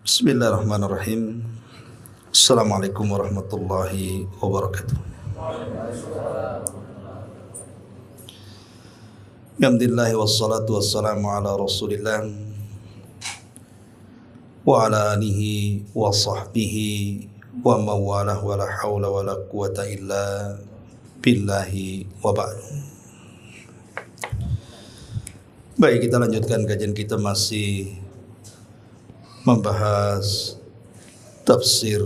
Bismillahirrahmanirrahim. Assalamualaikum warahmatullahi wabarakatuh. Alhamdulillah wassalatu wassalamu ala Rasulillah wa ala alihi wa sahbihi wa mawalah wa la hawla wa la quwata illa billahi wa ba'd. Baik, kita lanjutkan kajian kita masih membahas tafsir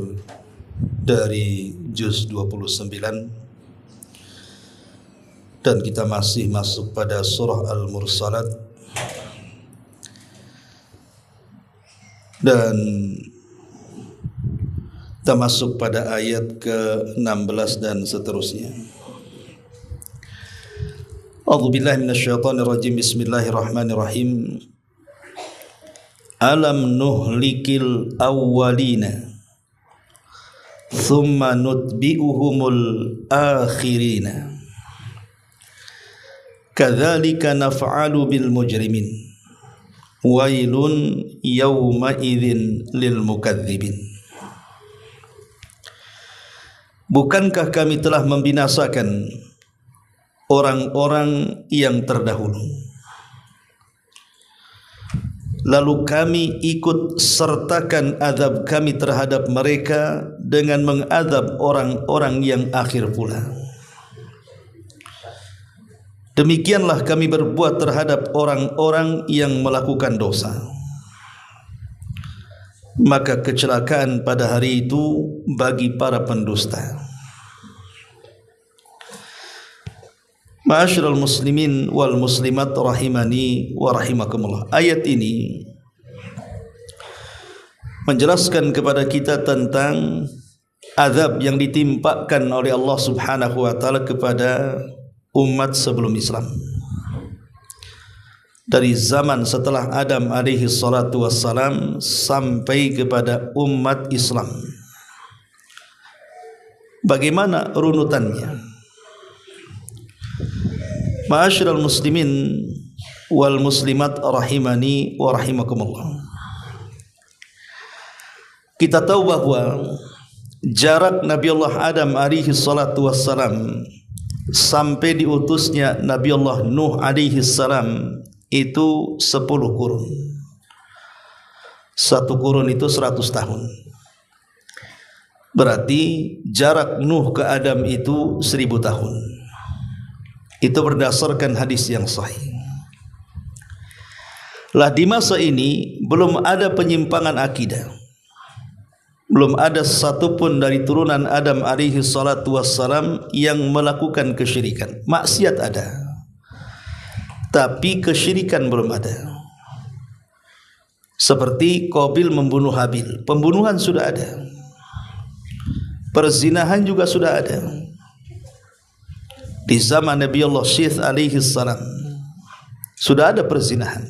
dari juz 29 dan kita masih masuk pada surah Al-Mursalat dan kita masuk pada ayat ke-16 dan seterusnya. A'udzubillahi minasyaitonirrajim. Bismillahirrahmanirrahim. Alam nuhlikil awwalina thumma nutbi'uhumul akhirina kadzalika naf'alu bil mujrimin wailun yawma idzin lil mukadzibin. Bukankah kami telah membinasakan orang-orang yang terdahulu, lalu kami ikut sertakan azab kami terhadap mereka dengan mengadab orang-orang yang akhir pula. Demikianlah kami berbuat terhadap orang-orang yang melakukan dosa. Maka kecelakaan pada hari itu bagi para pendusta. Ma'asyiral muslimin wal muslimat rahimani wa rahimakumullah. Ayat ini menjelaskan kepada kita tentang azab yang ditimpakan oleh Allah Subhanahu wa taala kepada umat sebelum Islam. Dari zaman setelah Adam alaihi salatu wassalam sampai kepada umat Islam. Bagaimana runutannya? Ma'asyiral muslimin wal muslimat rahimani wa rahimakumullah. Kita tahu bahwa jarak Nabi Allah Adam alaihi salatu wassalam sampai diutusnya Nabi Allah Nuh alaihi salam itu 10 kurun. Satu kurun itu 100 tahun. Berarti jarak Nuh ke Adam itu 1000 tahun. Itu berdasarkan hadis yang sahih. Lah di masa ini belum ada penyimpangan akidah. Belum ada satupun dari turunan Adam alaihi salatu wassalam yang melakukan kesyirikan. Maksiat ada, tapi kesyirikan belum ada. Seperti Qabil membunuh Habil, pembunuhan sudah ada. Perzinahan juga sudah ada. Di zaman Nabi Allah Syith alaihi salam sudah ada perzinahan.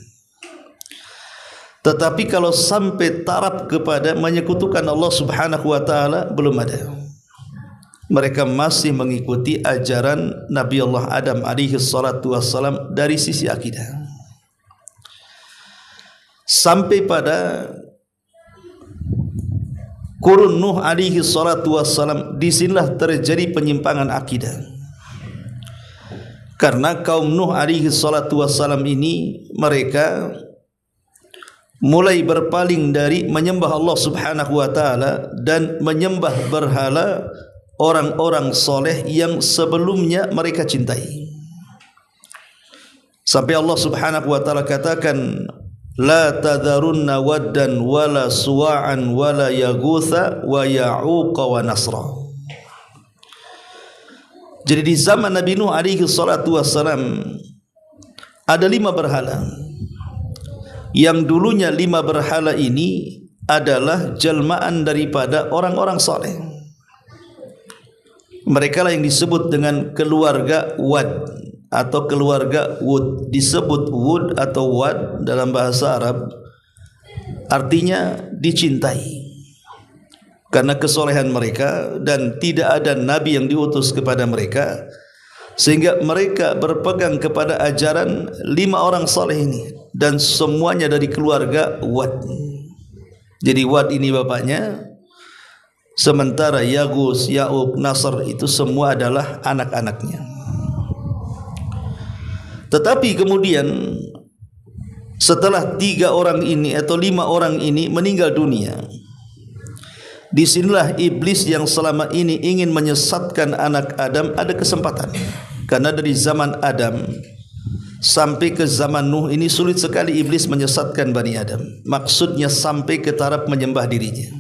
Tetapi kalau sampai taraf kepada menyekutukan Allah Subhanahu wa taala belum ada. Mereka masih mengikuti ajaran Nabi Allah Adam alaihi salatu wassalam dari sisi akidah. Sampai pada kurun Nuh alaihi salatu wassalam, disinilah terjadi penyimpangan akidah. Karena kaum Nuh alaihi salatu wassalam ini mereka mulai berpaling dari menyembah Allah Subhanahu wa taala dan menyembah berhala orang-orang soleh yang sebelumnya mereka cintai. Sampai Allah Subhanahu wa taala katakan, la tadharunna waddan wala suwa'an wala yaghutha wa ya'uqa wa nasra. Jadi di zaman Nabi Nuh alaihi salatu wassalam ada 5 berhala. Yang dulunya 5 berhala ini adalah jelmaan daripada orang-orang saleh. Mereka lah yang disebut dengan keluarga Wad atau keluarga Wud. Disebut Wud atau Wad dalam bahasa Arab artinya dicintai. Karena kesolehan mereka dan tidak ada nabi yang diutus kepada mereka, sehingga mereka berpegang kepada ajaran 5 orang saleh ini dan semuanya dari keluarga Wad. Jadi Wad ini bapaknya, sementara Yagus, Ya'uq, Nasr itu semua adalah anak-anaknya. Tetapi kemudian setelah 3 orang ini atau 5 orang ini meninggal dunia, disinilah iblis yang selama ini ingin menyesatkan anak Adam ada kesempatan. Karena dari zaman Adam sampai ke zaman Nuh ini sulit sekali iblis menyesatkan Bani Adam. Maksudnya sampai ke taraf menyembah dirinya.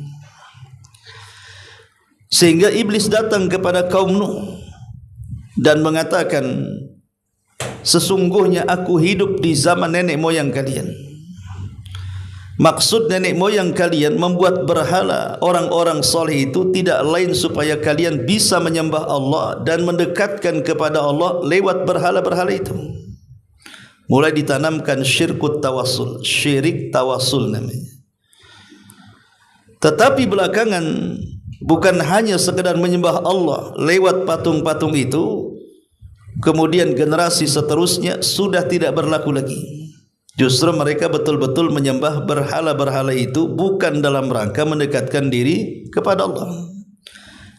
Sehingga iblis datang kepada kaum Nuh dan mengatakan, sesungguhnya aku hidup di zaman nenek moyang kalian. Maksud nenek moyang kalian membuat berhala orang-orang soleh itu tidak lain supaya kalian bisa menyembah Allah dan mendekatkan kepada Allah lewat berhala-berhala itu. Mulai ditanamkan syirkut tawassul, syirik tawassul namanya. Tetapi belakangan bukan hanya sekedar menyembah Allah lewat patung-patung itu, kemudian generasi seterusnya sudah tidak berlaku lagi. Justru mereka betul-betul menyembah berhala-berhala itu bukan dalam rangka mendekatkan diri kepada Allah.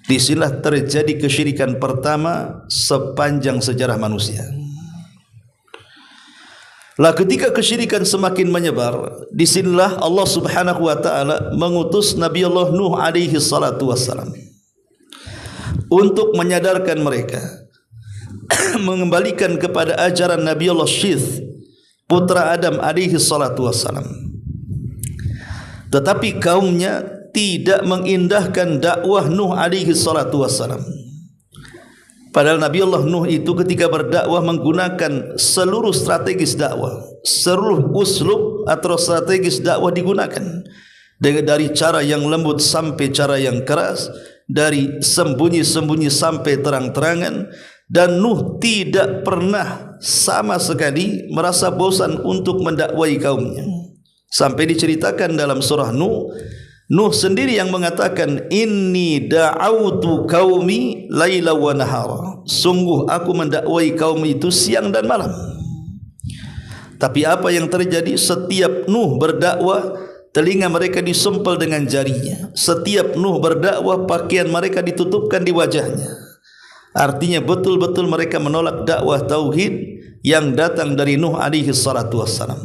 Disinilah terjadi kesyirikan pertama sepanjang sejarah manusia. Lah ketika kesyirikan semakin menyebar, disinilah Allah Subhanahu wa taala mengutus Nabi Allah Nuh alaihi salatu wassalam untuk menyadarkan mereka, mengembalikan kepada ajaran Nabi Allah Syith, putra Adam alaihi salatu wassalam. Tetapi kaumnya tidak mengindahkan dakwah Nuh alaihi salatu wassalam. Padahal Nabi Allah Nuh itu ketika berdakwah menggunakan seluruh strategis dakwah, seluruh uslub atau strategis dakwah digunakan, dari cara yang lembut sampai cara yang keras, dari sembunyi-sembunyi sampai terang-terangan. Dan Nuh tidak pernah sama sekali merasa bosan untuk mendakwai kaumnya. Sampai diceritakan dalam surah Nuh, Nuh sendiri yang mengatakan, inni da'autu qaumi laila wa nahara. Sungguh aku mendakwai kaum itu siang dan malam. Tapi apa yang terjadi? Setiap Nuh berdakwah, telinga mereka disempel dengan jarinya. Setiap Nuh berdakwah, pakaian mereka ditutupkan di wajahnya. Artinya betul-betul mereka menolak dakwah tauhid yang datang dari Nuh alaihi salatu wassalam.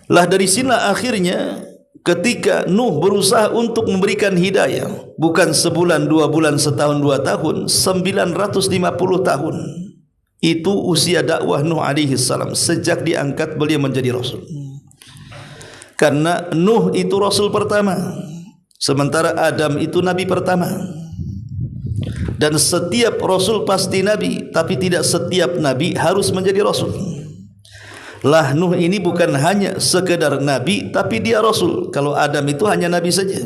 Lah dari sinilah akhirnya ketika Nuh berusaha untuk memberikan hidayah, bukan sebulan, 2 bulan, setahun, 2 tahun, 950 tahun. Itu usia dakwah Nuh alaihi salam sejak diangkat beliau menjadi rasul. Karena Nuh itu rasul pertama, sementara Adam itu nabi pertama. Dan setiap rasul pasti nabi, tapi tidak setiap nabi harus menjadi rasul. Lah Nuh ini bukan hanya sekedar nabi, tapi dia rasul. Kalau Adam itu hanya nabi saja.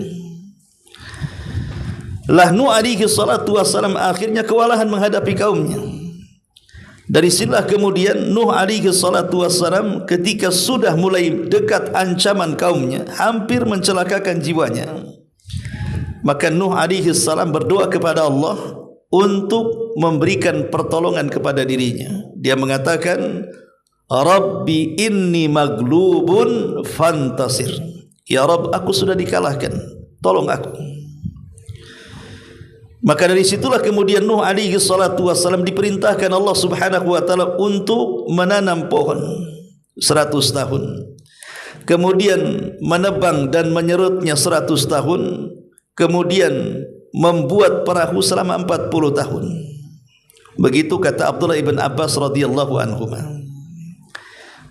Lah Nuh alaihi salatu wassalam akhirnya kewalahan menghadapi kaumnya. Dari sinilah kemudian Nuh alaihi salatu wassalam ketika sudah mulai dekat ancaman kaumnya, hampir mencelakakan jiwanya, maka Nuh alaihi salam berdoa kepada Allah untuk memberikan pertolongan kepada dirinya. Dia mengatakan, Rabbi inni maglubun fantasir. Ya Rabb, aku sudah dikalahkan, tolong aku. Maka dari situlah kemudian Nuh alaihi salatu wassalam diperintahkan Allah Subhanahu wa taala untuk menanam pohon 100 tahun. Kemudian menebang dan menyerutnya 100 tahun. Kemudian membuat perahu selama 40 tahun. Begitu kata Abdullah ibn Abbas radhiyallahu anhu.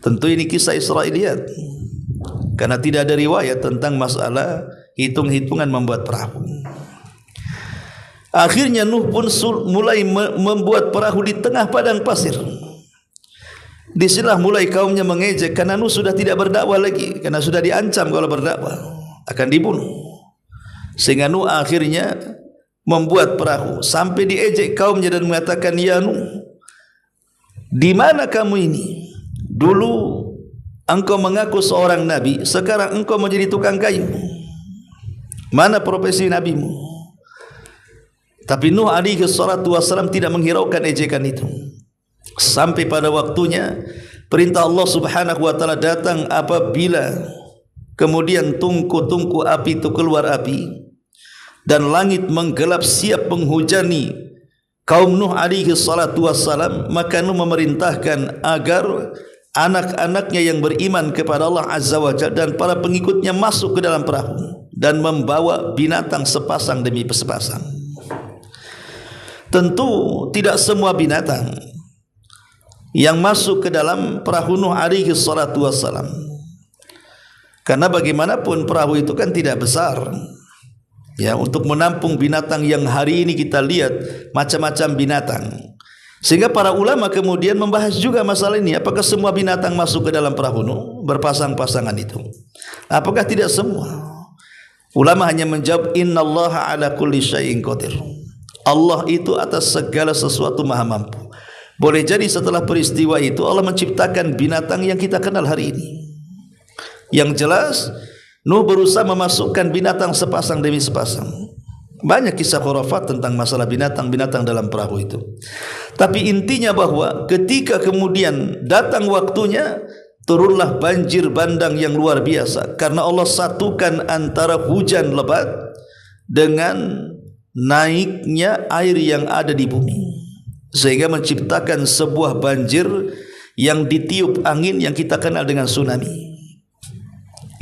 Tentu ini kisah Israiliyat, karena tidak ada riwayat tentang masalah hitung-hitungan membuat perahu. Akhirnya Nuh pun mulai membuat perahu di tengah padang pasir. Disinilah mulai kaumnya mengejek, karena Nuh sudah tidak berdakwah lagi, karena sudah diancam kalau berdakwah akan dibunuh. Sehingga Nuh akhirnya membuat perahu sampai diejek kaumnya dan mengatakan, ya Nuh, di mana kamu ini? Dulu engkau mengaku seorang nabi, sekarang engkau menjadi tukang kayu. Mana profesi nabimu? Tapi Nuh alaihi salatu wassalam tidak menghiraukan ejekan itu. Sampai pada waktunya perintah Allah Subhanahu wa taala datang apabila kemudian tungku-tungku api itu keluar api, dan langit menggelap siap menghujani kaum Nuh alaihi salatu wassalam, maka Nuh memerintahkan agar anak-anaknya yang beriman kepada Allah Azza wa Jalla dan para pengikutnya masuk ke dalam perahu dan membawa binatang sepasang demi sepasang. Tentu tidak semua binatang yang masuk ke dalam perahu Nuh alaihi salatu wassalam, karena bagaimanapun perahu itu kan tidak besar ya, untuk menampung binatang yang hari ini kita lihat macam-macam binatang. Sehingga para ulama kemudian membahas juga masalah ini, apakah semua binatang masuk ke dalam perahu Nuh berpasang-pasangan itu? Apakah tidak semua? Ulama hanya menjawab, innallaha ala kulli syai'in qadir. Allah itu atas segala sesuatu maha mampu. Boleh jadi setelah peristiwa itu Allah menciptakan binatang yang kita kenal hari ini. Yang jelas Nuh berusaha memasukkan binatang sepasang demi sepasang. Banyak kisah khurafat tentang masalah binatang-binatang dalam perahu itu. Tapi intinya bahwa ketika kemudian datang waktunya, turunlah banjir bandang yang luar biasa, karena Allah satukan antara hujan lebat dengan naiknya air yang ada di bumi, sehingga menciptakan sebuah banjir yang ditiup angin yang kita kenal dengan tsunami.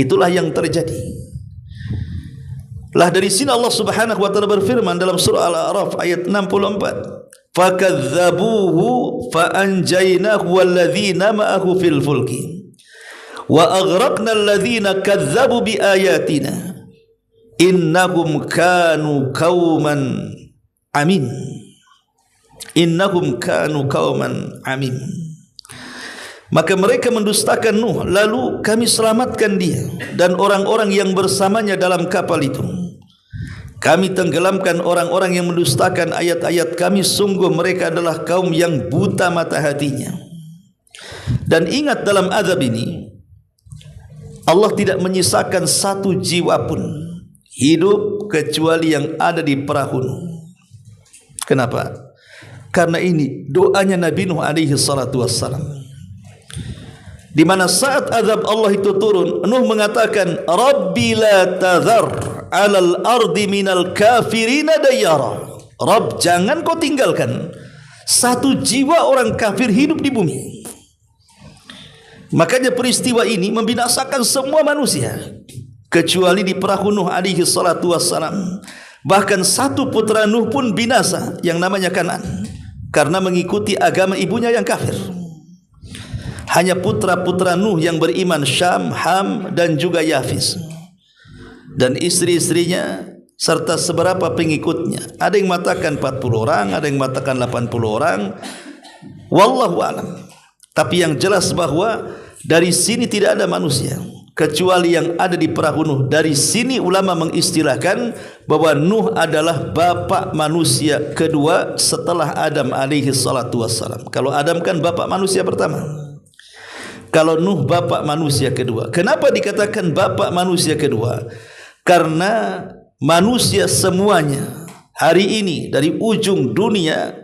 Itulah yang terjadi. Lah dari sini Allah Subhanahu wa taala berfirman dalam surah Al-A'raf ayat 64, fakadzabuhu faanjaynahu walladzina ma'ahu fil fulki wa aghraqna alladzina kadzabu biayatina innahum kanu qauman amin. Innahum kanu qauman amin. Maka mereka mendustakan Nuh, lalu kami selamatkan dia dan orang-orang yang bersamanya dalam kapal itu. Kami tenggelamkan orang-orang yang mendustakan ayat-ayat kami, sungguh mereka adalah kaum yang buta mata hatinya. Dan ingat, dalam azab ini Allah tidak menyisakan satu jiwa pun hidup kecuali yang ada di perahu Nuh. Kenapa? Karena ini doanya Nabi Nuh alaihi salatu wassalam, di mana saat azab Allah itu turun, Nuh mengatakan, Rabbi la tadhar alal ardi minal kafirina dayara. Rabb, jangan kau tinggalkan satu jiwa orang kafir hidup di bumi. Makanya peristiwa ini membinasakan semua manusia kecuali di perahu Nuh alaihi salatu wassalam. Bahkan satu putra Nuh pun binasa, yang namanya Kan'an, karena mengikuti agama ibunya yang kafir. Hanya putra-putra Nuh yang beriman, Syam, Ham, dan juga Yafis, dan istri-istrinya serta seberapa pengikutnya. Ada yang mengatakan 40 orang, ada yang mengatakan 80 orang, wallahu a'lam. Tapi yang jelas bahwa dari sini tidak ada manusia kecuali yang ada di perahu Nuh. Dari sini ulama mengistilahkan bahwa Nuh adalah bapak manusia kedua setelah Adam alaihi salatu wassalam. Kalau Adam kan bapak manusia pertama, kalau Nuh bapak manusia kedua. Kenapa dikatakan bapak manusia kedua? Karena manusia semuanya hari ini dari ujung dunia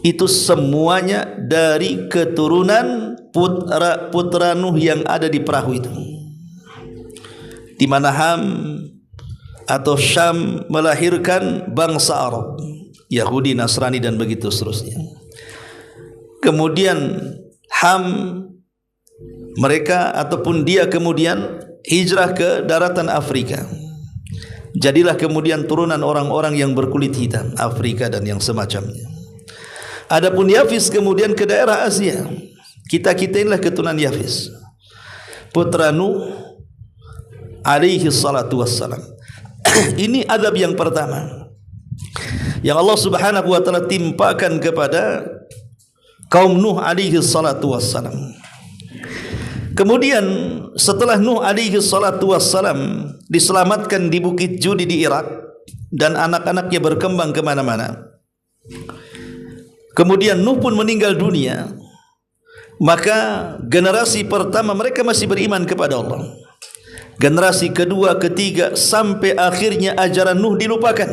itu semuanya dari keturunan putra Nuh yang ada di perahu itu, di mana Ham atau Syam melahirkan bangsa Arab, Yahudi, Nasrani, dan begitu seterusnya. Kemudian Ham, mereka ataupun dia kemudian hijrah ke daratan Afrika. Jadilah kemudian turunan orang-orang yang berkulit hitam, Afrika dan yang semacamnya. Adapun Yafis kemudian ke daerah Asia. Kita inilah keturunan Yafis, putra Nuh alaihi salatu wassalam. Ini adab yang pertama yang Allah Subhanahu wa taala timpakan kepada kaum Nuh alaihi salatu wassalam. Kemudian setelah Nuh alaihi salatu wassalam diselamatkan di Bukit Judi di Irak dan anak-anaknya berkembang kemana-mana, kemudian Nuh pun meninggal dunia, maka generasi pertama mereka masih beriman kepada Allah. Generasi kedua, ketiga, sampai akhirnya ajaran Nuh dilupakan.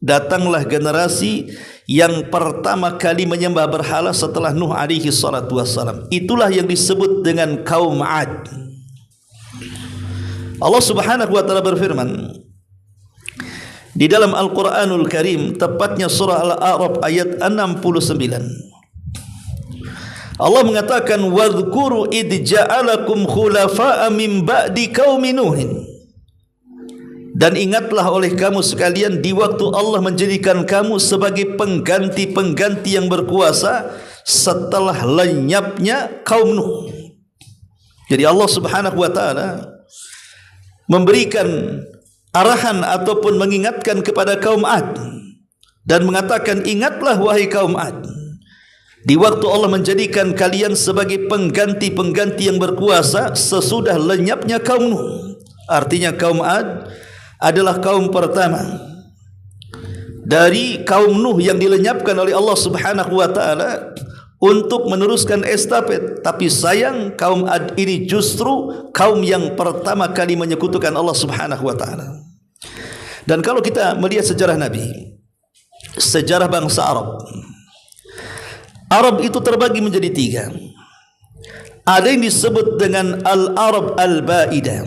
Datanglah generasi yang pertama kali menyembah berhala setelah Nuh alaihi salatu wassalam. Itulah yang disebut dengan kaum Ad. Allah Subhanahu wa taala berfirman di dalam Al-Qur'anul Karim, tepatnya surah Al-A'raf ayat 69. Allah mengatakan wadhkuru id ja'alakum khulafa'a min ba'di qaumi Nuhin. Dan ingatlah oleh kamu sekalian di waktu Allah menjadikan kamu sebagai pengganti-pengganti yang berkuasa setelah lenyapnya kaum Nuh. Jadi Allah Subhanahu wa taala memberikan arahan ataupun mengingatkan kepada kaum Ad dan mengatakan, ingatlah wahai kaum Ad, di waktu Allah menjadikan kalian sebagai pengganti-pengganti yang berkuasa sesudah lenyapnya kaum Nuh. Artinya kaum Ad adalah kaum pertama dari kaum Nuh yang dilenyapkan oleh Allah Subhanahu wa taala untuk meneruskan estafet. Tapi sayang, kaum Ad ini justru kaum yang pertama kali menyekutukan Allah Subhanahu wa taala. Dan kalau kita melihat sejarah Nabi, sejarah bangsa Arab, Arab itu terbagi menjadi 3. Ada yang disebut dengan Al-Arab Al-Ba'idah,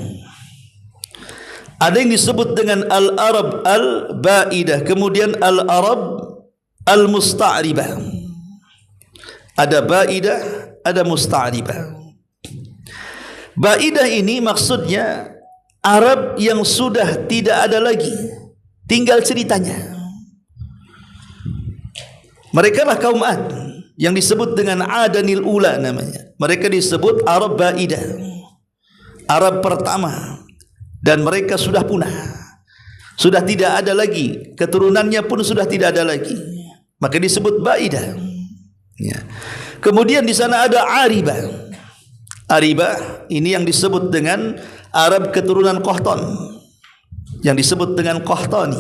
ada yang disebut dengan Al-Arab Al-Ba'idah, kemudian Al-Arab Al-Musta'ribah. Ada Ba'idah, ada Musta'ribah. Ba'idah ini maksudnya Arab yang sudah tidak ada lagi, tinggal ceritanya. Mereka lah kaum Ad yang disebut dengan Adanil Ula namanya. Mereka disebut Arab Ba'idah, Arab pertama, dan mereka sudah punah, sudah tidak ada lagi, keturunannya pun sudah tidak ada lagi, maka disebut Ba'idah. Ya. Kemudian di sana ada Aribah. Aribah ini yang disebut dengan Arab keturunan Qahtan, yang disebut dengan Qahtani.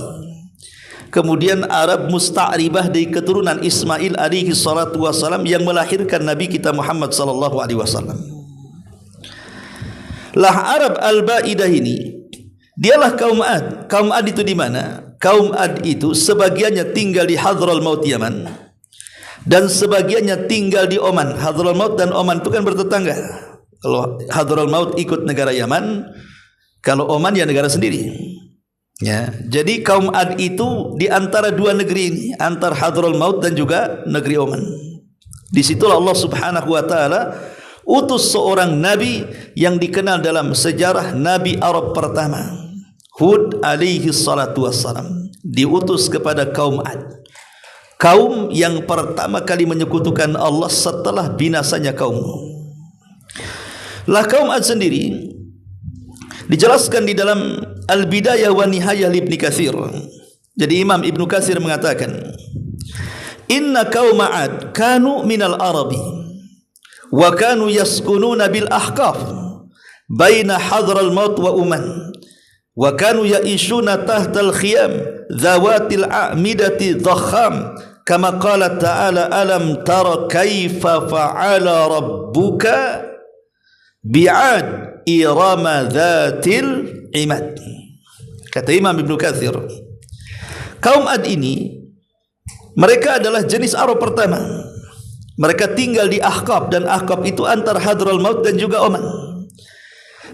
Kemudian Arab Musta'ribah dari keturunan Ismail alaihi salatu wassalam yang melahirkan Nabi kita Muhammad sallallahu alaihi wasallam. Lah Arab Al-Ba'idah ini dialah kaum Ad. Kaum Ad itu di mana? Kaum Ad itu sebagiannya tinggal di Hadral Maut Yaman dan sebagiannya tinggal di Oman. Hadral Maut dan Oman itu kan bertetangga. Kalau Hadral Maut ikut negara Yaman, kalau Oman ya negara sendiri. Ya, jadi kaum Ad itu di antara 2 negeri ini, antara Hadral Maut dan juga negeri Oman. Di situlah Allah Subhanahu wa taala utus seorang nabi yang dikenal dalam sejarah Nabi Arab pertama, Hud alaihi salatu wassalam, diutus kepada kaum Ad, kaum yang pertama kali menyekutukan Allah setelah binasanya kaum Nuh. Lah kaum Ad sendiri dijelaskan di dalam Al-Bidayah wa Nihayah Ibnu Katsir. Jadi Imam Ibnu Katsir mengatakan, inna kaum Ad kanu minal Arabi wa kanu yaskununa bil ahqaf baina Hadral Maut wa Uman wa kanu ya'ishuna tahtal khiyam dhawatil a'midati dhakham kama qala ta'ala alam tara kaifa fa'ala rabbuka bi'ad irama dhatil imad. Kata Imam Ibnu Katsir, kaum Ad ini mereka adalah jenis Arab pertama. Mereka tinggal di Ahqaf, dan Ahqaf itu antara Hadral Maut dan juga Oman.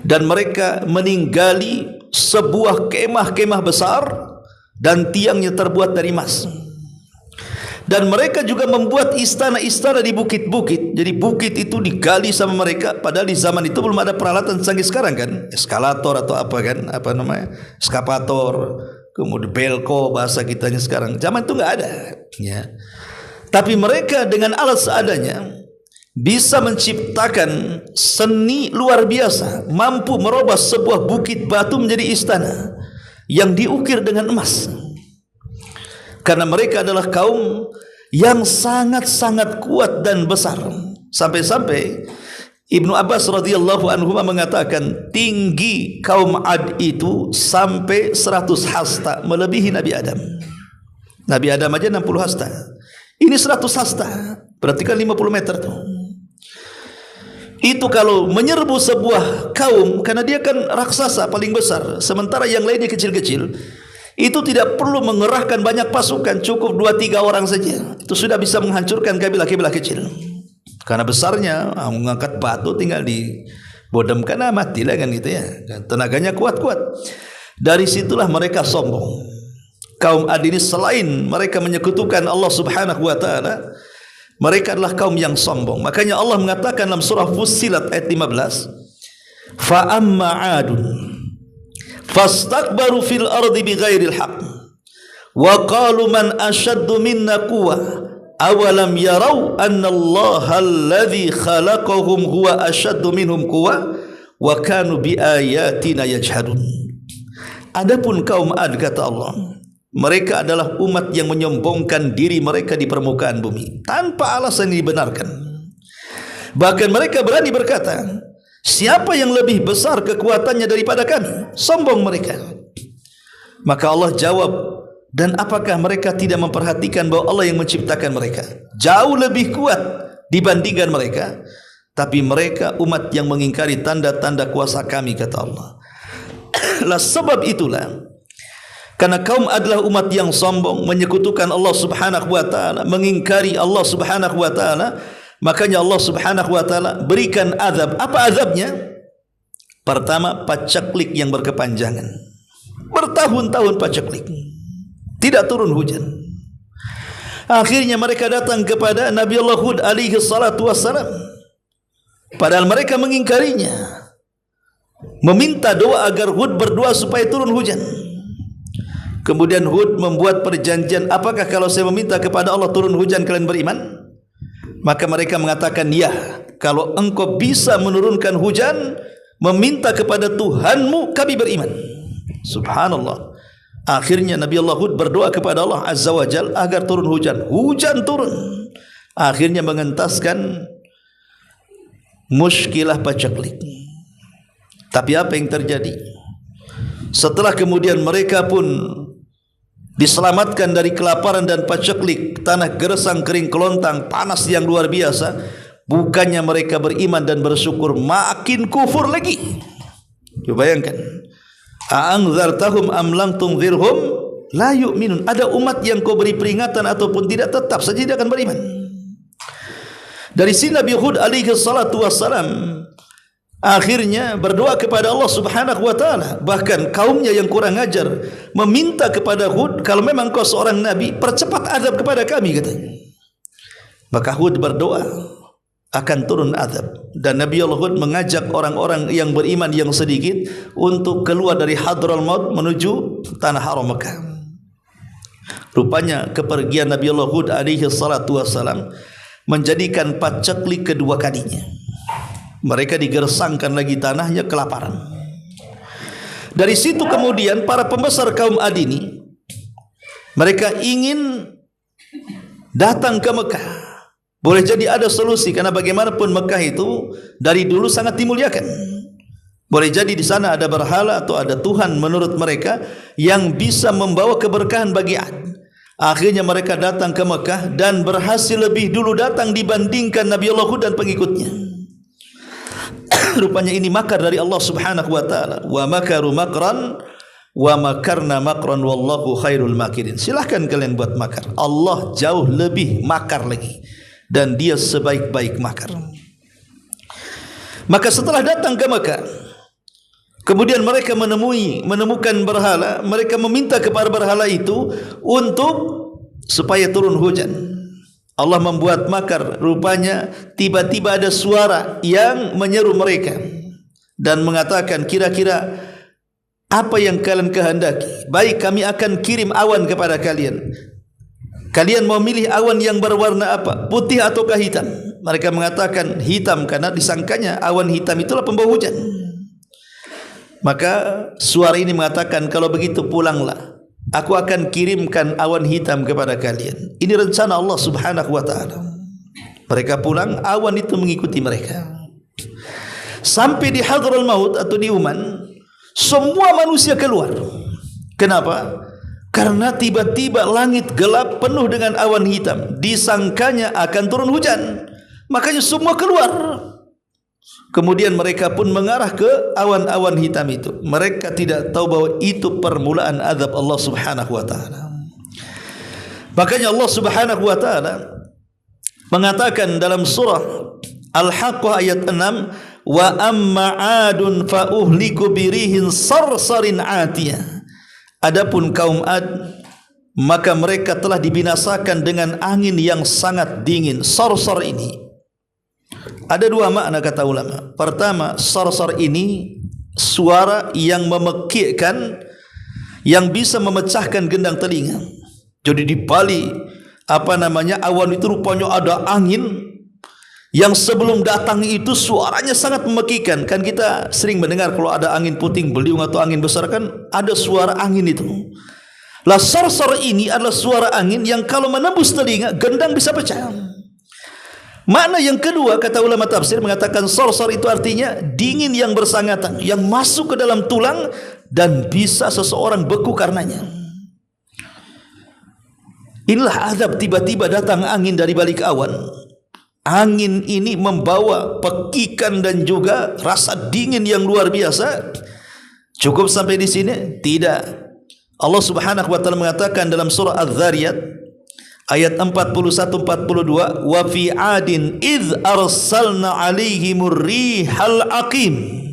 Dan mereka meninggali sebuah kemah-kemah besar dan tiangnya terbuat dari emas. Dan mereka juga membuat istana-istana di bukit-bukit. Jadi bukit itu digali sama mereka. Padahal di zaman itu belum ada peralatan canggih sekarang kan, eskalator atau apa kan, apa namanya, eskapator, kemudian belko bahasa kitanya sekarang. Zaman itu nggak ada. Ya. Tapi mereka dengan alat seadanya bisa menciptakan seni luar biasa, mampu merubah sebuah bukit batu menjadi istana yang diukir dengan emas. Karena mereka adalah kaum yang sangat-sangat kuat dan besar. Sampai-sampai Ibnu Abbas radhiyallahu anhu mengatakan tinggi kaum Ad itu sampai 100 hasta, melebihi Nabi Adam. Nabi Adam aja 60 hasta. Ini 100 hasta, berarti kan 50 meter tuh. Itu kalau menyerbu sebuah kaum, karena dia kan raksasa paling besar, sementara yang lainnya kecil-kecil, itu tidak perlu mengerahkan banyak pasukan, cukup 2-3 orang saja, itu sudah bisa menghancurkan kabilah-kabilah kecil. Karena besarnya, mengangkat batu tinggal Bodam kana matilah kan gitu ya. Tenaganya kuat-kuat. Dari situlah mereka sombong. Kaum Ad ini selain mereka menyekutukan Allah Subhanahu wa taala, mereka adalah kaum yang sombong. Makanya Allah mengatakan dalam surah Fussilat ayat 15, fa amma 'adun fastakbaru fil ardi bighairil haqq wa qalu man ashaddu minna quwwa awalam yarau anna Allaha alladhi khalaqahum huwa ashaddu minhum quwwa wa kanu biayatina yajhadun. Adapun kaum Ad, kata Allah, mereka adalah umat yang menyombongkan diri mereka di permukaan bumi tanpa alasan yang dibenarkan. Bahkan mereka berani berkata, siapa yang lebih besar kekuatannya daripada kami? Sombong mereka. Maka Allah jawab, dan apakah mereka tidak memperhatikan bahwa Allah yang menciptakan mereka jauh lebih kuat dibandingkan mereka? Tapi mereka umat yang mengingkari tanda-tanda kuasa kami, kata Allah. Lah sebab itulah, karena kaum adalah umat yang sombong, menyekutukan Allah Subhanahu wa taala, mengingkari Allah Subhanahu wa taala, makanya Allah Subhanahu wa taala berikan azab. Apa azabnya? Pertama, paceklik yang berkepanjangan. Bertahun-tahun paceklik, tidak turun hujan. Akhirnya mereka datang kepada Nabi Allah Hud alaihi salatu wassalam, padahal mereka mengingkarinya, meminta doa agar Hud berdoa supaya turun hujan. Kemudian Hud membuat perjanjian, apakah kalau saya meminta kepada Allah turun hujan kalian beriman? Maka mereka mengatakan, ya, kalau engkau bisa menurunkan hujan, meminta kepada Tuhanmu, kami beriman. Subhanallah. Akhirnya Nabi Allah Hud berdoa kepada Allah Azza wa Jal agar turun hujan. Hujan turun. Akhirnya mengentaskan muskilah paceklik. Tapi apa yang terjadi? Setelah kemudian mereka pun diselamatkan dari kelaparan dan paceklik, tanah gersang, kering kelontang, panas yang luar biasa, bukannya mereka beriman dan bersyukur, makin kufur lagi. Coba bayangkan, a'anzartahum am lam tunzirhum la yu'minun. Ada umat yang kau beri peringatan ataupun tidak, tetap saja tidak akan beriman. Dari sini Nabi Hud alaihi salatu wassalam akhirnya berdoa kepada Allah Subhanahu wa taala. Bahkan kaumnya yang kurang ajar meminta kepada Hud, kalau memang kau seorang nabi, percepat azab kepada kami, katanya. Maka Hud berdoa akan turun azab, dan Nabi Allah Hud mengajak orang-orang yang beriman yang sedikit untuk keluar dari Hadral Maut menuju tanah haram Mekah. Rupanya kepergian Nabi Allah Hud alaihi salatu wassalam menjadikan paceklik kedua kalinya. Mereka digersangkan lagi tanahnya, kelaparan. Dari situ kemudian para pembesar kaum Ad ini, mereka ingin datang ke Mekah. Boleh jadi ada solusi, karena bagaimanapun Mekah itu dari dulu sangat dimuliakan. Boleh jadi di sana ada berhala atau ada Tuhan menurut mereka yang bisa membawa keberkahan bagi Ad. Akhirnya mereka datang ke Mekah dan berhasil lebih dulu datang dibandingkan Nabi Allah Hud dan pengikutnya. Rupanya ini makar dari Allah Subhanahu wa taala. Wa makaru makran wa makarna makran wallahu khairul makirin. Silahkan kalian buat makar, Allah jauh lebih makar lagi, dan dia sebaik-baik makar. Maka setelah datang ke Mekah, kemudian mereka menemukan berhala. Mereka meminta kepada berhala itu untuk supaya turun hujan. Allah membuat makar. Rupanya tiba-tiba ada suara yang menyeru mereka dan mengatakan, kira-kira apa yang kalian kehendaki? Baik, kami akan kirim awan kepada kalian. Kalian mau milih awan yang berwarna apa? Putih ataukah hitam? Mereka mengatakan hitam, karena disangkanya awan hitam itulah pembawa hujan. Maka suara ini mengatakan, kalau begitu pulanglah, aku akan kirimkan awan hitam kepada kalian. Ini rencana Allah Subhanahu wa taala. Mereka pulang, awan itu mengikuti mereka. Sampai di Hadral Maut atau di Uman, semua manusia keluar. Kenapa? Karena tiba-tiba langit gelap penuh dengan awan hitam. Disangkanya akan turun hujan, makanya semua keluar. Kemudian mereka pun mengarah ke awan-awan hitam itu. Mereka tidak tahu bahwa itu permulaan azab Allah Subhanahu wa taala. Makanya Allah Subhanahu wa taala mengatakan dalam surah Al-Haqqah ayat 6, wa amma 'adun fa uhliku birihin sarsarin 'atiyah. Adapun kaum Ad, maka mereka telah dibinasakan dengan angin yang sangat dingin. Sarsar ini ada dua makna kata ulama. Pertama, sarsar ini suara yang memekikkan, yang bisa memecahkan gendang telinga. Jadi di balik awan itu rupanya ada angin yang sebelum datang itu suaranya sangat memekikkan. Kan kita sering mendengar kalau ada angin puting beliung atau angin besar kan ada suara angin itu. Lah sarsar ini adalah suara angin yang kalau menembus telinga gendang bisa pecah. Makna yang kedua kata ulama tafsir mengatakan sarsar itu artinya dingin yang bersangatan, yang masuk ke dalam tulang dan bisa seseorang beku karenanya. Inilah azab tiba-tiba datang angin dari balik awan. Angin ini membawa pekikan dan juga rasa dingin yang luar biasa. Cukup sampai di sini? Tidak. Allah Subhanahu wa taala mengatakan dalam surah Az-Zariyat ayat 41-42, wa fi 'adin idz arsalna 'alaihimur rihal aqim.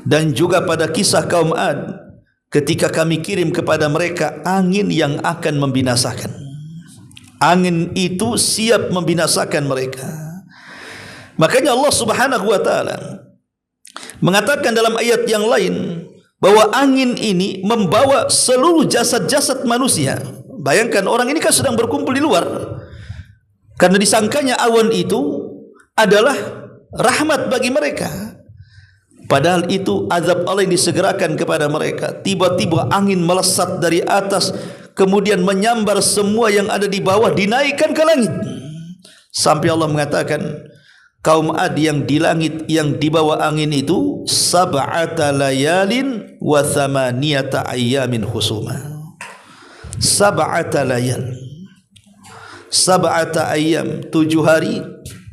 Dan juga pada kisah kaum Ad ketika kami kirim kepada mereka angin yang akan membinasakan. Angin itu siap membinasakan mereka. Makanya Allah Subhanahu wa taala mengatakan dalam ayat yang lain bahwa angin ini membawa seluruh jasad-jasad manusia. Bayangkan orang ini kan sedang berkumpul di luar, karena disangkanya awan itu adalah rahmat bagi mereka. Padahal itu azab Allah yang disegerakan kepada mereka. Tiba-tiba angin melesat dari atas, kemudian menyambar semua yang ada di bawah, dinaikkan ke langit. Sampai Allah mengatakan kaum Ad yang di langit yang dibawa angin itu sab'ata layalin wa thamaniyata ayyamin husuma. Sab'ata layal, sab'ata ayyam, 7 hari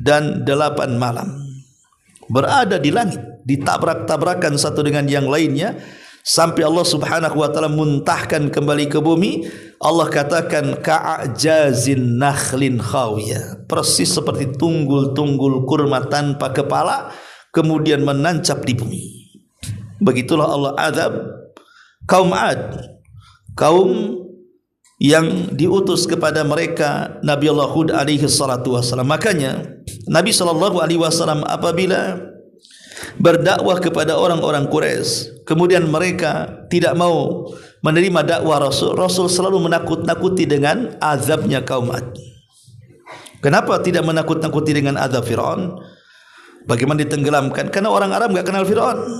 dan 8 malam berada di langit, ditabrak-tabrakan satu dengan yang lainnya sampai Allah Subhanahu wa taala muntahkan kembali ke bumi. Allah katakan ka'ajazin nakhlin khawiyah, persis seperti tunggul-tunggul kurma tanpa kepala kemudian menancap di bumi. Begitulah Allah azab kaum Ad, kaum yang diutus kepada mereka Nabi Allah Hud alaihi salatu wasallam. Makanya Nabi sallallahu alaihi wasallam apabila berdakwah kepada orang-orang Quraisy, kemudian mereka tidak mau menerima dakwah Rasul, Rasul selalu menakut-nakuti dengan azabnya kaum Ad. Kenapa tidak menakut-nakuti dengan azab Fir'aun? Bagaimana ditenggelamkan? Karena orang Arab enggak kenal Fir'aun.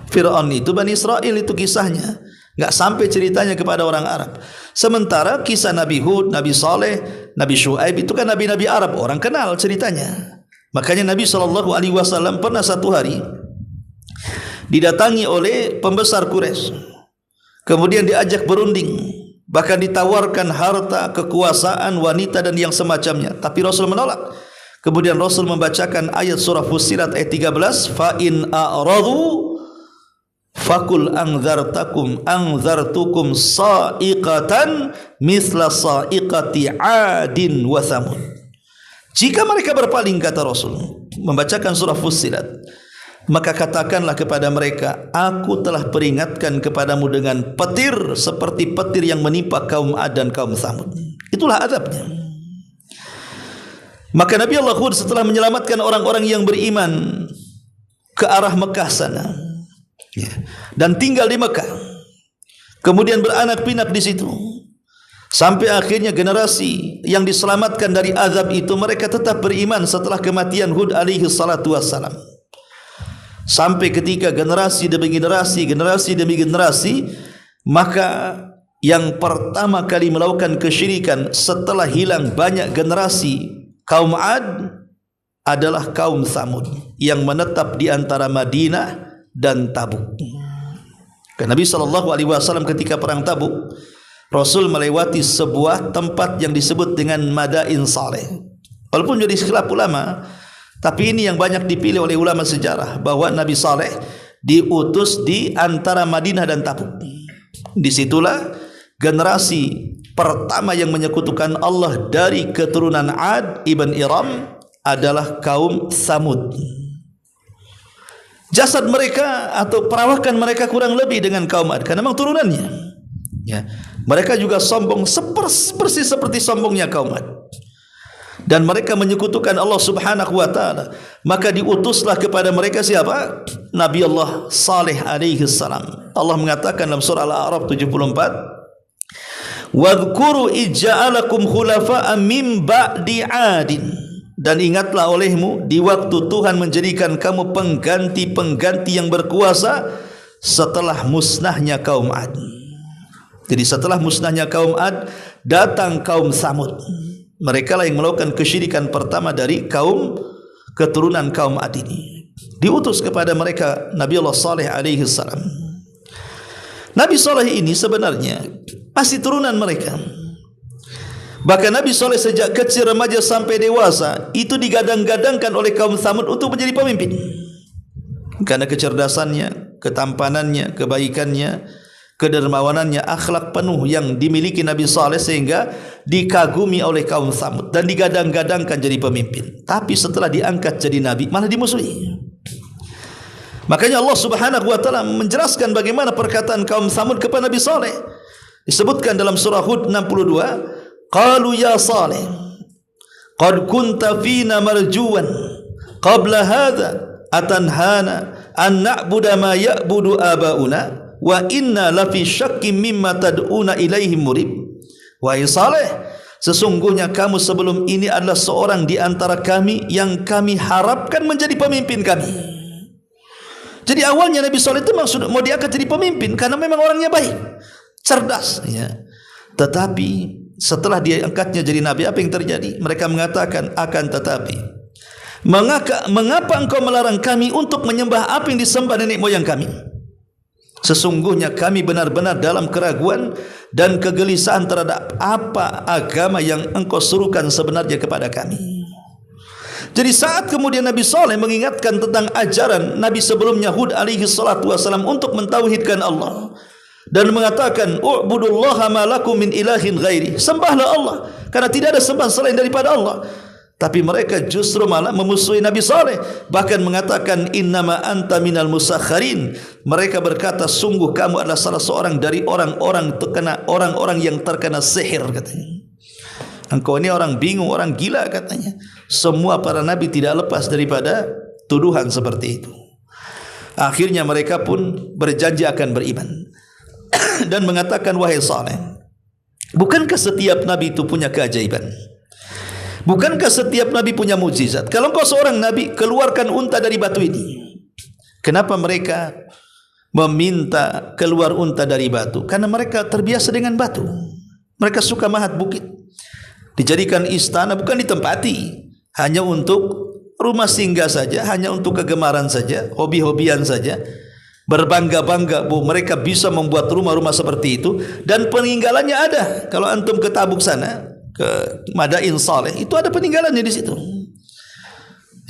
Fir'aun itu Bani Israel, itu kisahnya enggak sampai ceritanya kepada orang Arab. Sementara kisah Nabi Hud, Nabi Saleh, Nabi Syuaib itu kan nabi-nabi Arab, orang kenal ceritanya. Makanya Nabi SAW pernah satu hari didatangi oleh pembesar Quraisy, kemudian diajak berunding, bahkan ditawarkan harta, kekuasaan, wanita dan yang semacamnya. Tapi Rasul menolak. Kemudian Rasul membacakan ayat surah Fussilat ayat 13, fa in a'radu fakul anzartukum sa'iqatan misla sa'iqati 'adin wa thamud. Jika mereka berpaling, kata Rasul membacakan surah Fussilat, maka katakanlah kepada mereka, aku telah peringatkan kepadamu dengan petir seperti petir yang menimpa kaum Ad dan kaum Thamud. Itulah azabnya. Maka Nabi Allah Hud setelah menyelamatkan orang-orang yang beriman ke arah Mekah sana, dan tinggal di Mekah, kemudian beranak pinak di situ, sampai akhirnya generasi yang diselamatkan dari azab itu mereka tetap beriman setelah kematian Hud alaihi salatu wassalam. Sampai ketika generasi demi generasi, maka yang pertama kali melakukan kesyirikan setelah hilang banyak generasi kaum Ad adalah kaum Thamud yang menetap di antara Madinah dan Tabuk. Karena Nabi SAW ketika perang Tabuk, Rasul melewati sebuah tempat yang disebut dengan Madain Saleh. Walaupun jadi khilaf ulama, tapi ini yang banyak dipilih oleh ulama sejarah, bahwa Nabi Saleh diutus di antara Madinah dan Tabuk. Disitulah generasi pertama yang menyekutukan Allah dari keturunan Ad ibn Iram adalah kaum Thamud. jasad mereka atau perawakan mereka kurang lebih dengan kaum Ad karena memang turunannya. Ya, mereka juga sombong persis seperti sombongnya kaum Ad. Dan mereka menyekutukan Allah Subhanahu wa taala. Maka diutuslah kepada mereka siapa? Nabi Allah Saleh alaihi salam. Allah mengatakan dalam surah Al-A'raf 74, "Wadhkuru ij'alakum khulafa'a min ba'di 'adin." Dan ingatlah olehmu di waktu Tuhan menjadikan kamu pengganti-pengganti yang berkuasa setelah musnahnya kaum Ad. Jadi setelah musnahnya kaum Ad, datang kaum Samud. Mereka lah yang melakukan kesyirikan pertama dari keturunan kaum Ad ini. Diutus kepada mereka Nabi Allah Saleh alaihi salam. Nabi Saleh ini sebenarnya masih turunan mereka. Bahkan Nabi Saleh sejak kecil, remaja sampai dewasa itu digadang-gadangkan oleh kaum Samud untuk menjadi pemimpin. Karena kecerdasannya, ketampanannya, kebaikannya, kedermawanannya, akhlak penuh yang dimiliki Nabi Saleh sehingga dikagumi oleh kaum Samud dan digadang-gadangkan jadi pemimpin. Tapi setelah diangkat jadi nabi malah dimusuhi. Makanya Allah Subhanahu wa taala menjelaskan bagaimana perkataan kaum Samud kepada Nabi Saleh. Disebutkan dalam surah Hud 62, qalu ya Saleh qad kunta fina marjuwan qabla hadha atanhana an na'budu ma ya'budu abauna wa inna lafi syakkim mimma tad'una ilaihi murib. Wahai Saleh, sesungguhnya kamu sebelum ini adalah seorang di antara kami yang kami harapkan menjadi pemimpin kami. Jadi awalnya Nabi Saleh itu maksud mau diangkat jadi pemimpin karena memang orangnya baik, cerdas, ya. Tetapi setelah dia angkatnya jadi nabi, apa yang terjadi? Mereka mengatakan, akan tetapi mengapa engkau melarang kami untuk menyembah apa yang disembah nenek moyang kami? Sesungguhnya kami benar-benar dalam keraguan dan kegelisahan terhadap apa agama yang engkau suruhkan sebenarnya kepada kami. Jadi saat kemudian Nabi Saleh mengingatkan tentang ajaran Nabi sebelumnya Hud alaihi salatu wasalam untuk mentauhidkan Allah dan mengatakan u'budullaha ma lakum min ilahin ghairi, sembahlah Allah karena tidak ada sembahan selain daripada Allah. Tapi mereka justru malah memusuhi Nabi Saleh, bahkan mengatakan innama anta minal musakharin. Mereka berkata sungguh kamu adalah salah seorang dari orang-orang yang terkena sihir, katanya. Engkau ini orang bingung, orang gila, katanya. Semua para nabi tidak lepas daripada tuduhan seperti itu. Akhirnya mereka pun berjanji akan beriman dan mengatakan, wahai Saleh, bukankah setiap nabi itu punya keajaiban? Bukankah setiap nabi punya mukjizat? Kalau engkau seorang nabi, keluarkan unta dari batu ini. Kenapa mereka meminta keluar unta dari batu? Karena mereka terbiasa dengan batu. Mereka suka mahat bukit. Dijadikan istana bukan ditempati, hanya untuk rumah singgah saja, hanya untuk kegemaran saja, hobi-hobian saja. Berbangga-bangga bahwa mereka bisa membuat rumah-rumah seperti itu, dan peninggalannya ada. Kalau antum ke Tabuk sana, ke Madain Saleh, itu ada peninggalannya di situ.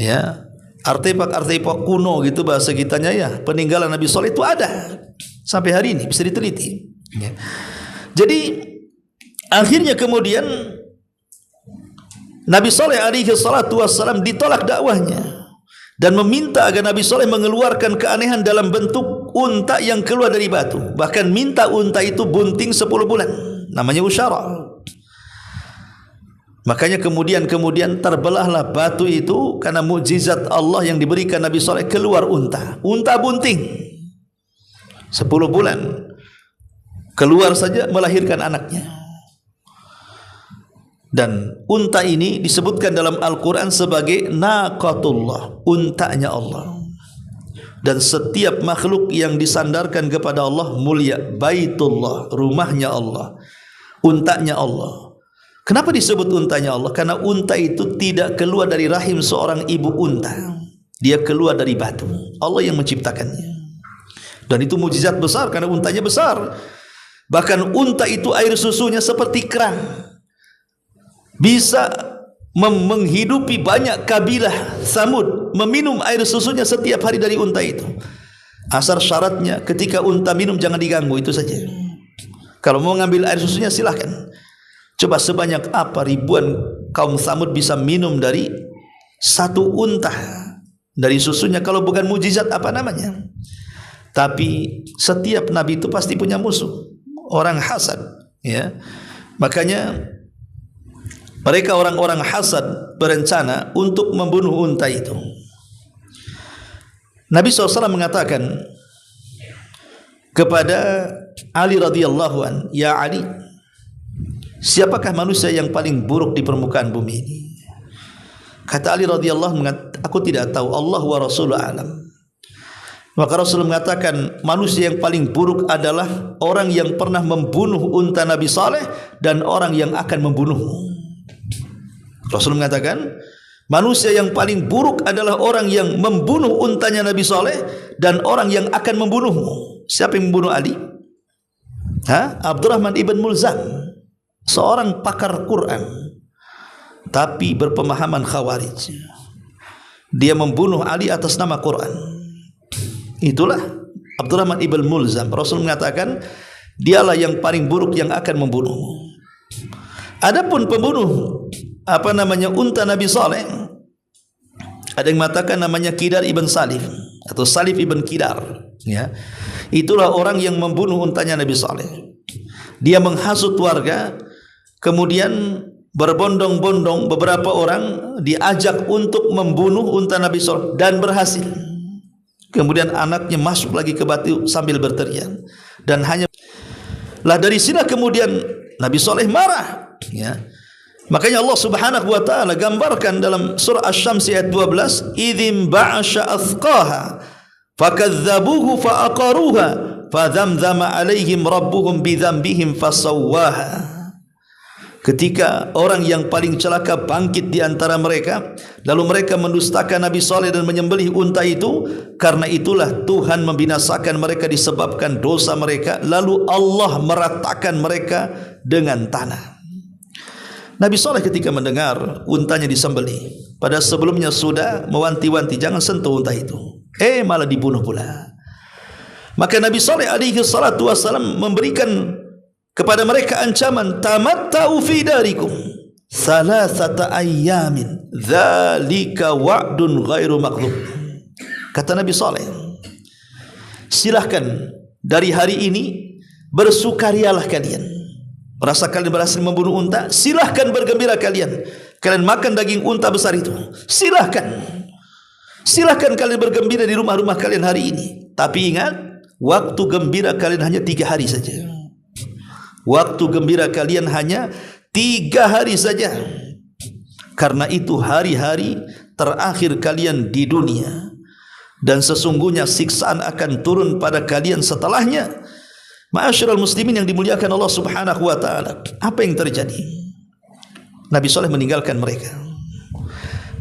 Ya, artefak-artefak kuno gitu bahasa kitanya, ya, peninggalan Nabi Saleh itu ada sampai hari ini, bisa diteliti. Ya. Jadi akhirnya kemudian Nabi Saleh alaihi salatu wassalam ditolak dakwahnya dan meminta agar Nabi Saleh mengeluarkan keanehan dalam bentuk unta yang keluar dari batu. Bahkan minta unta itu bunting 10 bulan, namanya usyara. Makanya kemudian terbelahlah batu itu karena mukjizat Allah yang diberikan Nabi Saleh, keluar unta bunting 10 bulan keluar saja melahirkan anaknya. Dan unta ini disebutkan dalam Al-Quran sebagai naqatullah, untanya Allah. Dan setiap makhluk yang disandarkan kepada Allah mulia, baitullah, rumahnya Allah, untanya Allah. Kenapa disebut untanya Allah? Karena unta itu tidak keluar dari rahim seorang ibu unta, dia keluar dari batu. Allah yang menciptakannya. Dan itu mukjizat besar karena untanya besar. Bahkan unta itu air susunya seperti kerang, bisa menghidupi banyak kabilah Samud, meminum air susunya setiap hari dari unta itu. Asal syaratnya ketika unta minum jangan diganggu, itu saja. Kalau mau ngambil air susunya silahkan. Coba sebanyak apa ribuan kaum Samud bisa minum dari satu unta dari susunya. Kalau bukan mujizat apa namanya? Tapi setiap nabi itu pasti punya musuh, orang hasad, ya. Makanya mereka orang-orang hasad berencana untuk membunuh unta itu. Nabi SAW mengatakan kepada Ali radhiyallahu an, ya Ali, siapakah manusia yang paling buruk di permukaan bumi ini? Kata Ali radhiyallahu an, aku tidak tahu, Allah wa Rasuluh alam. Maka Rasul mengatakan manusia yang paling buruk adalah orang yang pernah membunuh unta Nabi Saleh dan orang yang akan membunuhmu. Rasul mengatakan manusia yang paling buruk adalah orang yang membunuh untanya Nabi Saleh dan orang yang akan membunuhmu. Siapa yang membunuh Ali? Abdurrahman ibn Mulzam, seorang pakar Quran tapi berpemahaman Khawarij. Dia membunuh Ali atas nama Quran. Itulah Abdurrahman ibn Mulzam. Rasul mengatakan dialah yang paling buruk yang akan membunuhmu. Adapun pembunuh unta Nabi Saleh, ada yang mengatakan namanya Kidar ibn Salif atau Salif ibn Kidar, ya. Itulah orang yang membunuh untanya Nabi Saleh. Dia menghasut warga, kemudian berbondong-bondong beberapa orang diajak untuk membunuh unta Nabi Saleh dan berhasil. Kemudian anaknya masuk lagi ke batu sambil berteriak, dan hanya lah dari sini kemudian Nabi Saleh marah, ya. Makanya Allah Subhanahu wa taala gambarkan dalam surah Asy-Syams ayat 12, idzim ba'asha athqaha fakadzabuhu faaqaruha fadzamzama alaihim rabbuhum bidzambihim fasawwaha. Ketika orang yang paling celaka bangkit di antara mereka, lalu mereka mendustakan Nabi Saleh dan menyembelih unta itu, karena itulah Tuhan membinasakan mereka disebabkan dosa mereka, lalu Allah meratakan mereka dengan tanah. Nabi Saleh ketika mendengar untanya disembelih, pada sebelumnya sudah mewanti-wanti jangan sentuh unta itu, malah dibunuh pula. Maka Nabi Saleh alaihi salatu wasallam memberikan kepada mereka ancaman, tamatta'u fi darikum thalathata ayyamin dzalika wa'dun ghairu makdzub. Kata Nabi Saleh, silahkan dari hari ini bersukarialah kalian. Merasa kalian berhasil membunuh unta, silahkan bergembira kalian. Kalian makan daging unta besar itu, silahkan. Silahkan kalian bergembira di rumah-rumah kalian hari ini. Tapi ingat, waktu gembira kalian hanya 3 hari saja. Waktu gembira kalian hanya 3 hari saja. Karena itu hari-hari terakhir kalian di dunia, dan sesungguhnya siksaan akan turun pada kalian setelahnya. Ma'asyiral muslimin yang dimuliakan Allah Subhanahu wa taala, apa yang terjadi? Nabi Saleh meninggalkan mereka,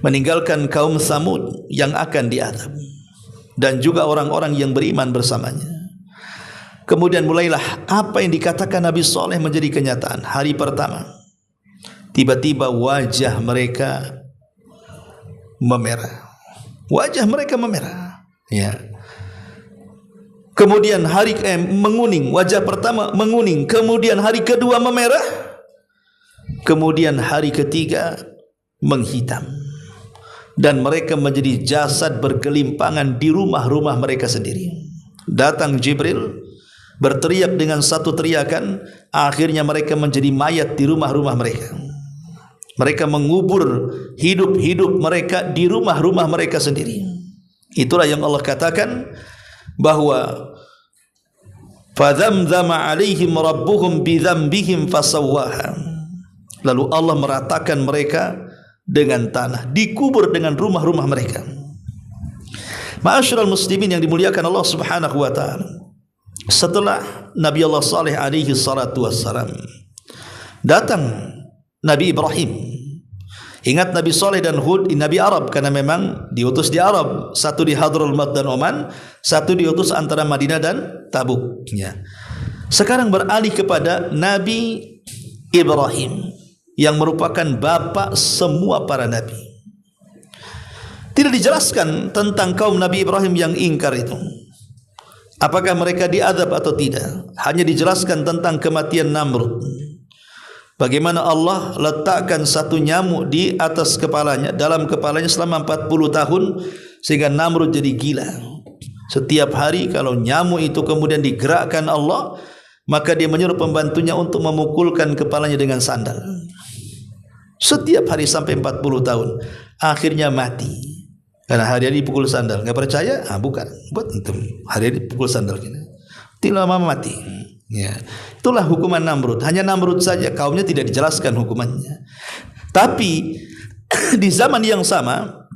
meninggalkan kaum Tsamud yang akan diazab, dan juga orang-orang yang beriman bersamanya. Kemudian mulailah apa yang dikatakan Nabi Saleh menjadi kenyataan. Hari pertama, tiba-tiba wajah mereka memerah. Wajah mereka memerah, ya. Kemudian menguning. Wajah pertama menguning. Kemudian hari kedua memerah. Kemudian hari ketiga menghitam. Dan mereka menjadi jasad bergelimpangan di rumah-rumah mereka sendiri. Datang Jibril, berteriak dengan satu teriakan, akhirnya mereka menjadi mayat di rumah-rumah mereka. Mereka mengubur hidup-hidup mereka di rumah-rumah mereka sendiri. Itulah yang Allah katakan bahwa fadzamzama alaihim rabbuhum bidzambihim fasawwaha. Lalu Allah meratakan mereka dengan tanah, dikubur dengan rumah-rumah mereka. Ma'asyiral muslimin yang dimuliakan Allah Subhanahu wa taala, setelah Nabi Allah Saleh alaihi salatu wassalam, datang Nabi Ibrahim. Ingat Nabi Saleh dan Hud Nabi Arab, karena memang diutus di Arab, satu di Hadrul Maut dan Oman, satu diutus antara Madinah dan Tabuk, ya. Sekarang beralih kepada Nabi Ibrahim yang merupakan bapak semua para nabi. Tidak dijelaskan tentang kaum Nabi Ibrahim yang ingkar itu, apakah mereka diazab atau tidak. Hanya dijelaskan tentang kematian Namrud, bagaimana Allah letakkan satu nyamuk di atas kepalanya, dalam kepalanya selama 40 tahun, sehingga Namrud jadi gila. Setiap hari kalau nyamuk itu kemudian digerakkan Allah, maka dia menyuruh pembantunya untuk memukulkan kepalanya dengan sandal. Setiap hari sampai 40 tahun. Akhirnya mati. Karena hari-hari dipukul sandal. Enggak percaya? Bukan. Buat itu. Hari-hari dipukul sandal gini. Tidak lama mati. Ya. Itulah hukuman Namrud. Hanya Namrud saja, kaumnya tidak dijelaskan hukumannya. Tapi di zaman yang sama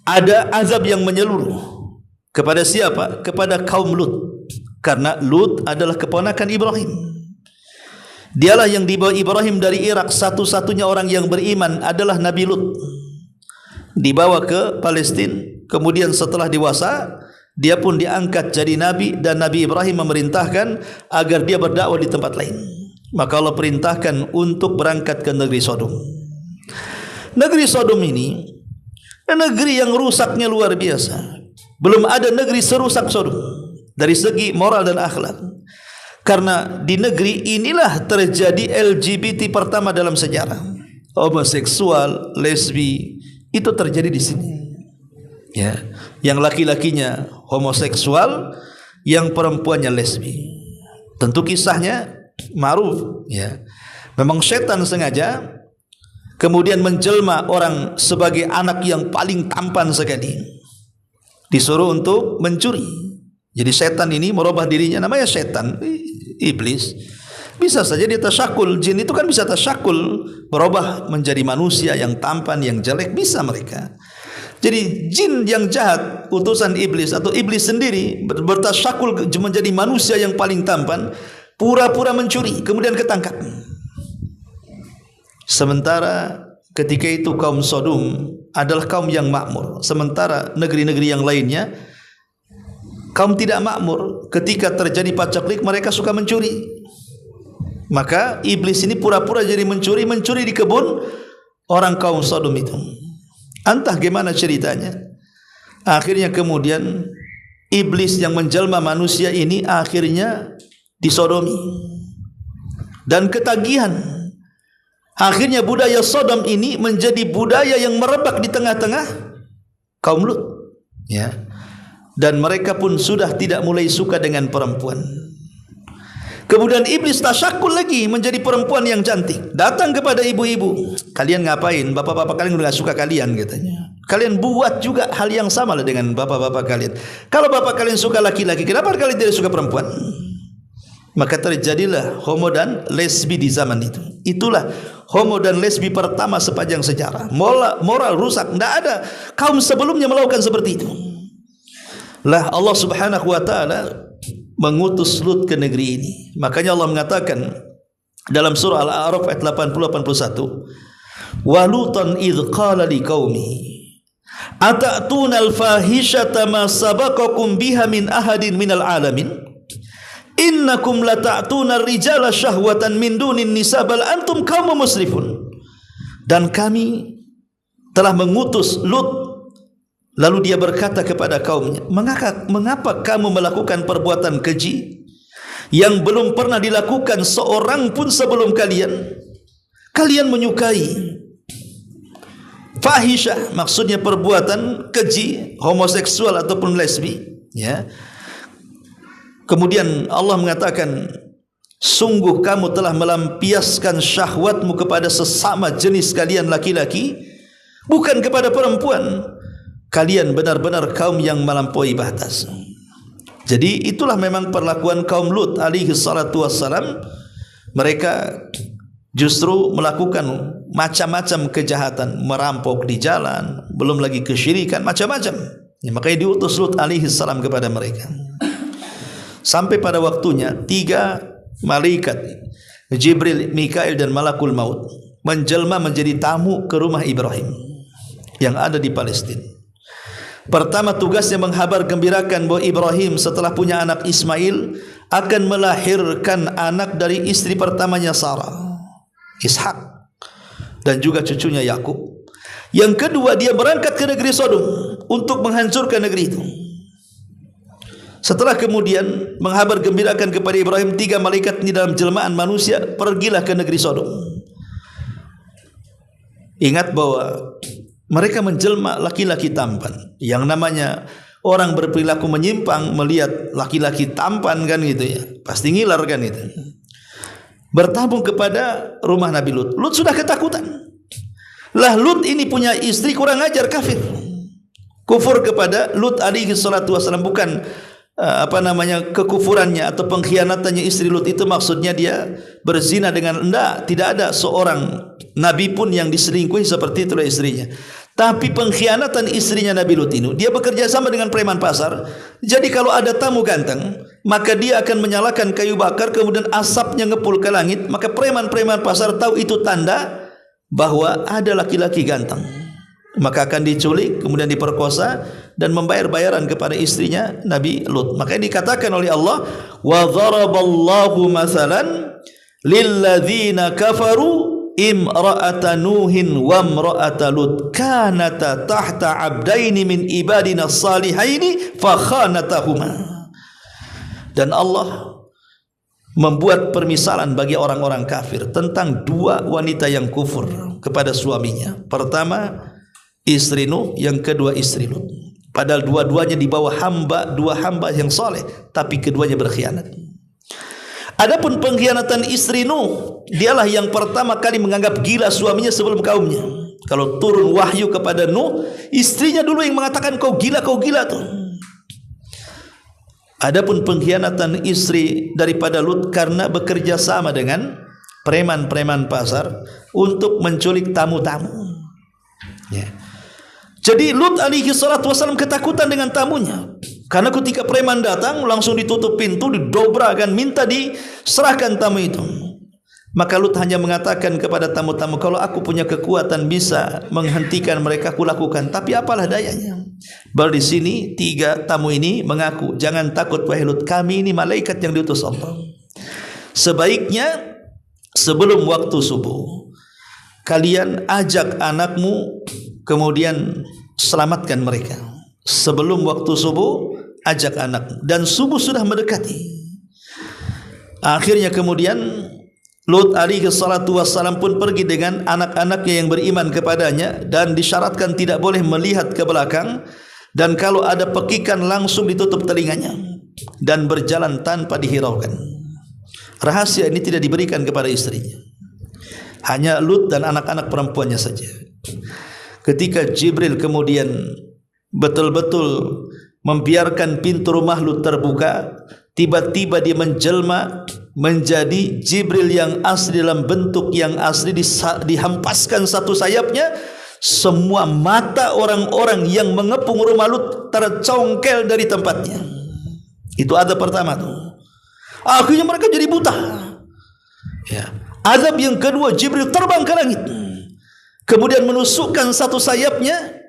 ada azab yang menyeluruh. Kepada siapa? Kepada kaum Lut. Karena Lut adalah keponakan Ibrahim. Dialah yang dibawa Ibrahim dari Irak. Satu-satunya orang yang beriman adalah Nabi Lut. Dibawa ke Palestina. Kemudian setelah dewasa, dia pun diangkat jadi Nabi. Dan Nabi Ibrahim memerintahkan agar dia berdakwah di tempat lain. Maka Allah perintahkan untuk berangkat ke negeri Sodom. Negeri Sodom ini negeri yang rusaknya luar biasa. Belum ada negeri serusak Sodom dari segi moral dan akhlak. Karena di negeri inilah terjadi LGBT pertama dalam sejarah. Homoseksual, lesbi, itu terjadi di sini. Ya, yang laki-lakinya homoseksual, yang perempuannya lesbi. Tentu kisahnya ma'ruf, ya. Memang setan sengaja kemudian menjelma orang sebagai anak yang paling tampan sekali. Disuruh untuk mencuri. Jadi setan ini merubah dirinya, namanya setan, iblis. Bisa saja dia tasyakul. Jin itu kan bisa tasyakul, berubah menjadi manusia yang tampan, yang jelek, bisa mereka. Jadi jin yang jahat, utusan iblis atau iblis sendiri bertasyakul menjadi manusia yang paling tampan, pura-pura mencuri, kemudian ketangkap. Sementara ketika itu kaum Sodom adalah kaum yang makmur. Sementara negeri-negeri yang lainnya kaum tidak makmur. Ketika terjadi pacaklik, mereka suka mencuri. Maka iblis ini pura-pura jadi mencuri di kebun orang kaum Sodom itu. Entah gimana ceritanya. Akhirnya kemudian iblis yang menjelma manusia ini akhirnya disodomi dan ketagihan. Akhirnya budaya Sodom ini menjadi budaya yang merebak di tengah-tengah kaum Lut, ya. Dan mereka pun sudah tidak mulai suka dengan perempuan. Kemudian iblis tasyakul lagi menjadi perempuan yang cantik. Datang kepada ibu-ibu, kalian ngapain? Bapak-bapak kalian udah gak suka kalian, katanya. Kalian buat juga hal yang sama dengan bapak-bapak kalian. Kalau bapak kalian suka laki-laki, kenapa kalian tidak suka perempuan? Maka terjadilah homo dan lesbi di zaman itu. Itulah homo dan lesbi pertama sepanjang sejarah. Moral rusak, tidak ada kaum sebelumnya melakukan seperti itu. Lah Allah Subhanahu wa taala mengutus Lut ke negeri ini. Makanya Allah mengatakan dalam surah Al-A'raf ayat 80-81, wa lutan idh qala liqaumi atatuna al-fahishata ma sabaqakum biha min ahadin minal alamin innakum lata'tuna ar-rijala syahwatan min dunin nisa bal antum qaumun musrifun. Dan kami telah mengutus Lut. Lalu dia berkata kepada kaumnya, mengapa kamu melakukan perbuatan keji yang belum pernah dilakukan seorang pun sebelum kalian? Kalian menyukai fahisyah, maksudnya perbuatan keji, homoseksual ataupun lesbi, ya. Kemudian Allah mengatakan, sungguh kamu telah melampiaskan syahwatmu kepada sesama jenis kalian laki-laki, bukan kepada perempuan. Kalian benar-benar kaum yang melampaui batas. Jadi itulah memang perlakuan kaum Lut alaihi salatu wassalam. Mereka justru melakukan macam-macam kejahatan, merampok di jalan, belum lagi kesyirikan, macam-macam. Ya, makanya diutus Lut alaihi salam kepada mereka. Sampai pada waktunya 3 malaikat, Jibril, Mikail dan Malakul Maut, menjelma menjadi tamu ke rumah Ibrahim yang ada di Palestina. Pertama tugasnya menghabar gembirakan bahwa Ibrahim setelah punya anak Ismail akan melahirkan anak dari istri pertamanya Sarah, Ishak, dan juga cucunya Yakub. Yang kedua, dia berangkat ke negeri Sodom untuk menghancurkan negeri itu. Setelah kemudian menghabar gembirakan kepada Ibrahim, 3 malaikat ini dalam jelmaan manusia, pergilah ke negeri Sodom. Ingat bahwa Mereka menjelma laki-laki tampan. Yang namanya orang berperilaku menyimpang melihat laki-laki tampan kan gitu ya, pasti ngiler kan itu. Bertabung kepada rumah Nabi Lut. Lut sudah ketakutan. Lah Lut ini punya istri kurang ajar, kafir. Kufur kepada Lut alaihi salatu wasallam, bukan kekufurannya atau pengkhianatannya istri Lut itu maksudnya dia berzina dengan, tidak ada seorang nabi pun yang diselingkuhi seperti itulah istrinya. Tapi pengkhianatan istrinya Nabi Lut ini, dia bekerja sama dengan preman pasar. Jadi kalau ada tamu ganteng, maka dia akan menyalakan kayu bakar, kemudian asapnya ngepul ke langit. Maka preman-preman pasar tahu itu tanda bahwa ada laki-laki ganteng. Maka akan diculik, kemudian diperkosa dan membayar bayaran kepada istrinya Nabi Lut. Makanya dikatakan oleh Allah, wa dharaballahu mathalan lilladzina kafaru imra'ata nuhin wa imra'ata lut kanata tahta abdaini min ibadina salihaini fa khanatahuma. Dan Allah membuat permisalan bagi orang-orang kafir tentang dua wanita yang kufur kepada suaminya. Pertama istri Nuh, yang kedua istri Lut. Padahal dua-duanya di bawah dua hamba yang soleh, tapi keduanya berkhianat. Adapun pengkhianatan istri Nuh, dialah yang pertama kali menganggap gila suaminya sebelum kaumnya. Kalau turun wahyu kepada Nuh, istrinya dulu yang mengatakan kau gila tuh. Adapun pengkhianatan istri daripada Lut karena bekerja sama dengan preman-preman pasar untuk menculik tamu-tamu. Ya. Jadi Lut alaihi salatu wasallam ketakutan dengan tamunya. Karena ketika preman datang langsung ditutup pintu, didobrakan, minta diserahkan tamu itu. Maka Lut hanya mengatakan kepada tamu-tamu, kalau aku punya kekuatan bisa menghentikan mereka, aku lakukan. Tapi apalah dayanya. Baru di sini tiga tamu ini mengaku, jangan takut wahai Lut, kami ini malaikat yang diutus Allah. Sebaiknya sebelum waktu subuh kalian ajak anakmu, kemudian selamatkan mereka. Sebelum waktu subuh ajak anak, dan subuh sudah mendekati. Akhirnya kemudian Lut alaihi salatu wassalam pun pergi dengan anak-anaknya yang beriman kepadanya, dan disyaratkan tidak boleh melihat ke belakang, dan kalau ada pekikan langsung ditutup telinganya, dan berjalan tanpa dihiraukan. Rahasia ini tidak diberikan kepada istrinya, hanya Lut dan anak-anak perempuannya saja. Ketika Jibril kemudian betul-betul membiarkan pintu rumah Lut terbuka, tiba-tiba dia menjelma menjadi Jibril yang asli, dalam bentuk yang asli, dihampaskan satu sayapnya. Semua mata orang-orang yang mengepung rumah Lut tercongkel dari tempatnya. Itu adab pertama tuh. Akhirnya mereka jadi buta. Ya. Adab yang kedua, Jibril terbang ke langit, kemudian menusukkan satu sayapnya,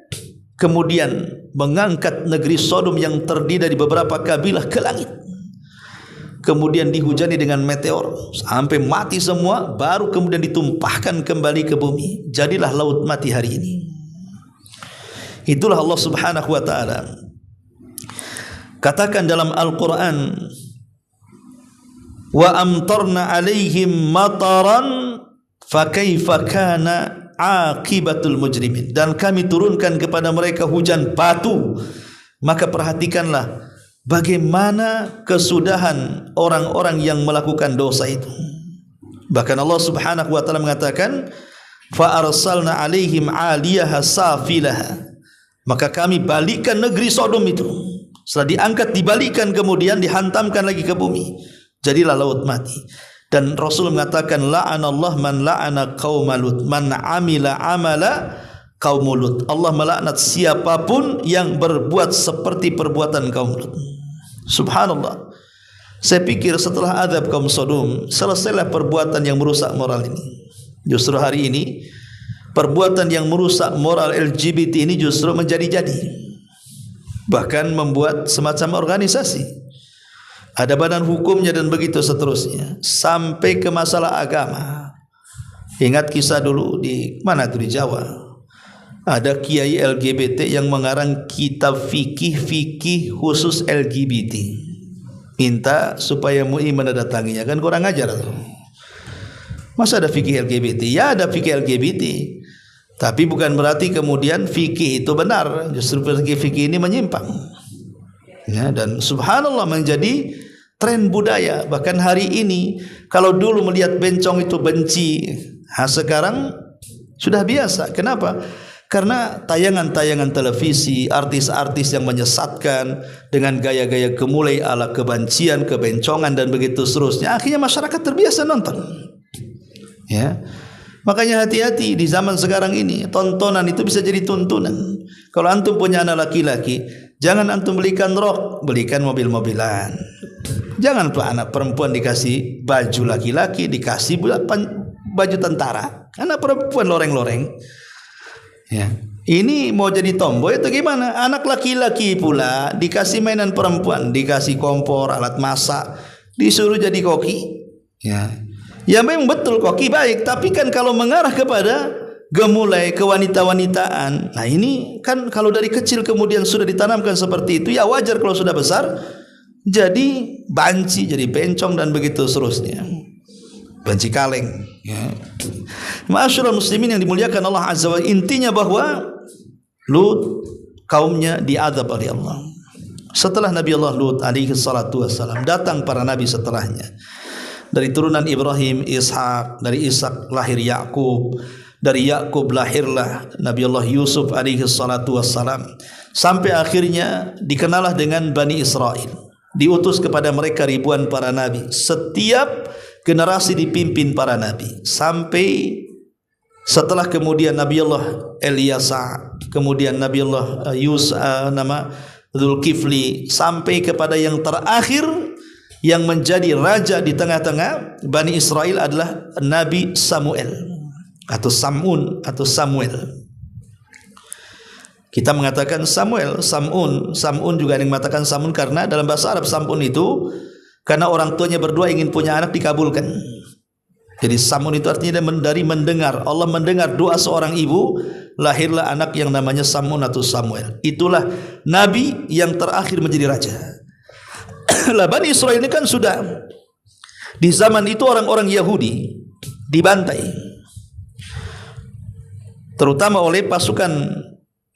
kemudian mengangkat negeri Sodom yang terdiri dari beberapa kabilah ke langit. Kemudian dihujani dengan meteor sampai mati semua, baru kemudian ditumpahkan kembali ke bumi. Jadilah laut mati hari ini. Itulah Allah Subhanahu wa taala katakan dalam Al-Qur'an, wa amtarna alaihim mataran fa kaifa kana aqibatul mujrimin, dan kami turunkan kepada mereka hujan batu, maka perhatikanlah bagaimana kesudahan orang-orang yang melakukan dosa itu. Bahkan Allah Subhanahu wa taala mengatakan, fa arsalna alaihim 'aliyaha safilaha, maka kami balikkan negeri Sodom itu. Setelah diangkat, dibalikkan, kemudian dihantamkan lagi ke bumi, jadilah laut mati. Dan Rasul mengatakan, la'anallah man la'ana qauma Lut, man amila amala kaum Lut. Allah melaknat siapapun yang berbuat seperti perbuatan kaum Lut. Subhanallah. Saya pikir setelah azab kaum Sodom, selesailah perbuatan yang merusak moral ini. Justru hari ini perbuatan yang merusak moral LGBT ini justru menjadi-jadi. Bahkan membuat semacam organisasi, ada badan hukumnya dan begitu seterusnya, sampai ke masalah agama. Ingat kisah dulu di mana tuh, di Jawa, ada kiai LGBT yang mengarang kitab fikih khusus LGBT, minta supaya MUI menandatanginya. Kan kurang ajar tuh. Masa ada fikih LGBT? Ya ada fikih LGBT, Tapi bukan berarti kemudian fikih itu benar. Justru fikih ini menyimpang. Ya, dan subhanallah menjadi tren budaya. Bahkan hari ini kalau dulu melihat bencong itu benci, sekarang sudah biasa. Kenapa? Karena tayangan-tayangan televisi, artis-artis yang menyesatkan dengan gaya-gaya gemulai ala kebencian, kebencongan dan begitu seterusnya. Akhirnya masyarakat terbiasa nonton. Ya. Makanya hati-hati di zaman sekarang ini, tontonan itu bisa jadi tuntunan. Kalau antum punya anak laki-laki, jangan antum belikan rok, belikan mobil-mobilan. Jangan tuh anak perempuan dikasih baju laki-laki, dikasih baju tentara. Anak perempuan loreng-loreng. Ya. Ini mau jadi tomboy atau gimana? Anak laki-laki pula dikasih mainan perempuan, dikasih kompor, alat masak, disuruh jadi koki. Ya. Ya memang betul koki baik, tapi kan kalau mengarah kepada gemulai kewanita-wanitaan, nah ini kan kalau dari kecil kemudian sudah ditanamkan seperti itu, ya wajar kalau sudah besar jadi banci, jadi bencong dan begitu seterusnya. Banci kaleng. Ya. Ma'asyiral muslimin yang dimuliakan Allah Azza wa Jalla, intinya bahwa Lut kaumnya diazab oleh Allah. Setelah Nabi Allah Lut alaihi salatu wassalam, datang para nabi setelahnya. Dari turunan Ibrahim, Ishak, dari Ishak lahir Yakub, dari Yakub lahirlah Nabi Allah Yusuf alaihi salatu wassalam, sampai akhirnya dikenalah dengan Bani Israel. Diutus kepada mereka ribuan para nabi. Setiap generasi dipimpin para nabi, sampai setelah kemudian Nabi Allah Ilyasa, kemudian Nabi Allah Dzulkifli, sampai kepada yang terakhir yang menjadi raja di tengah-tengah Bani Israel adalah Nabi Samuel atau Samun atau Samuel. Kita mengatakan Samuel, Samun juga ada yang mengatakan Samun karena dalam bahasa Arab Samun itu karena orang tuanya berdua ingin punya anak dikabulkan. Jadi Samun itu artinya dari mendengar. Allah mendengar doa seorang ibu, lahirlah anak yang namanya Samun atau Samuel. Itulah nabi yang terakhir menjadi raja. Lah Bani Israel ini kan sudah di zaman itu orang-orang Yahudi dibantai, terutama oleh pasukan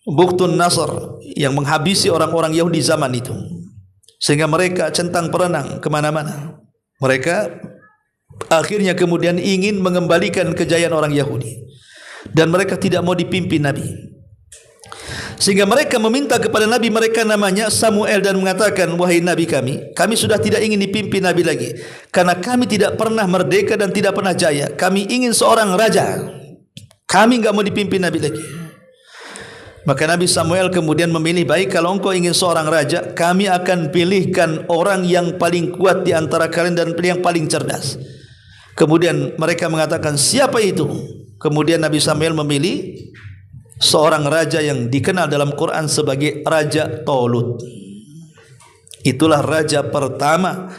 Bukhtun Nasr yang menghabisi orang-orang Yahudi zaman itu, sehingga mereka centang perenang kemana-mana. Mereka akhirnya kemudian ingin mengembalikan kejayaan orang Yahudi, dan mereka tidak mau dipimpin Nabi. Sehingga mereka meminta kepada Nabi mereka namanya Samuel dan mengatakan, wahai Nabi kami sudah tidak ingin dipimpin Nabi lagi, karena kami tidak pernah merdeka dan tidak pernah jaya. Kami ingin seorang raja. Kami enggak mau dipimpin Nabi lagi. Maka Nabi Samuel kemudian memilih, baik kalau engkau ingin seorang raja, kami akan pilihkan orang yang paling kuat di antara kalian dan yang paling cerdas. Kemudian mereka mengatakan, siapa itu? Kemudian Nabi Samuel memilih seorang raja yang dikenal dalam Quran sebagai Raja Tolut. Itulah raja pertama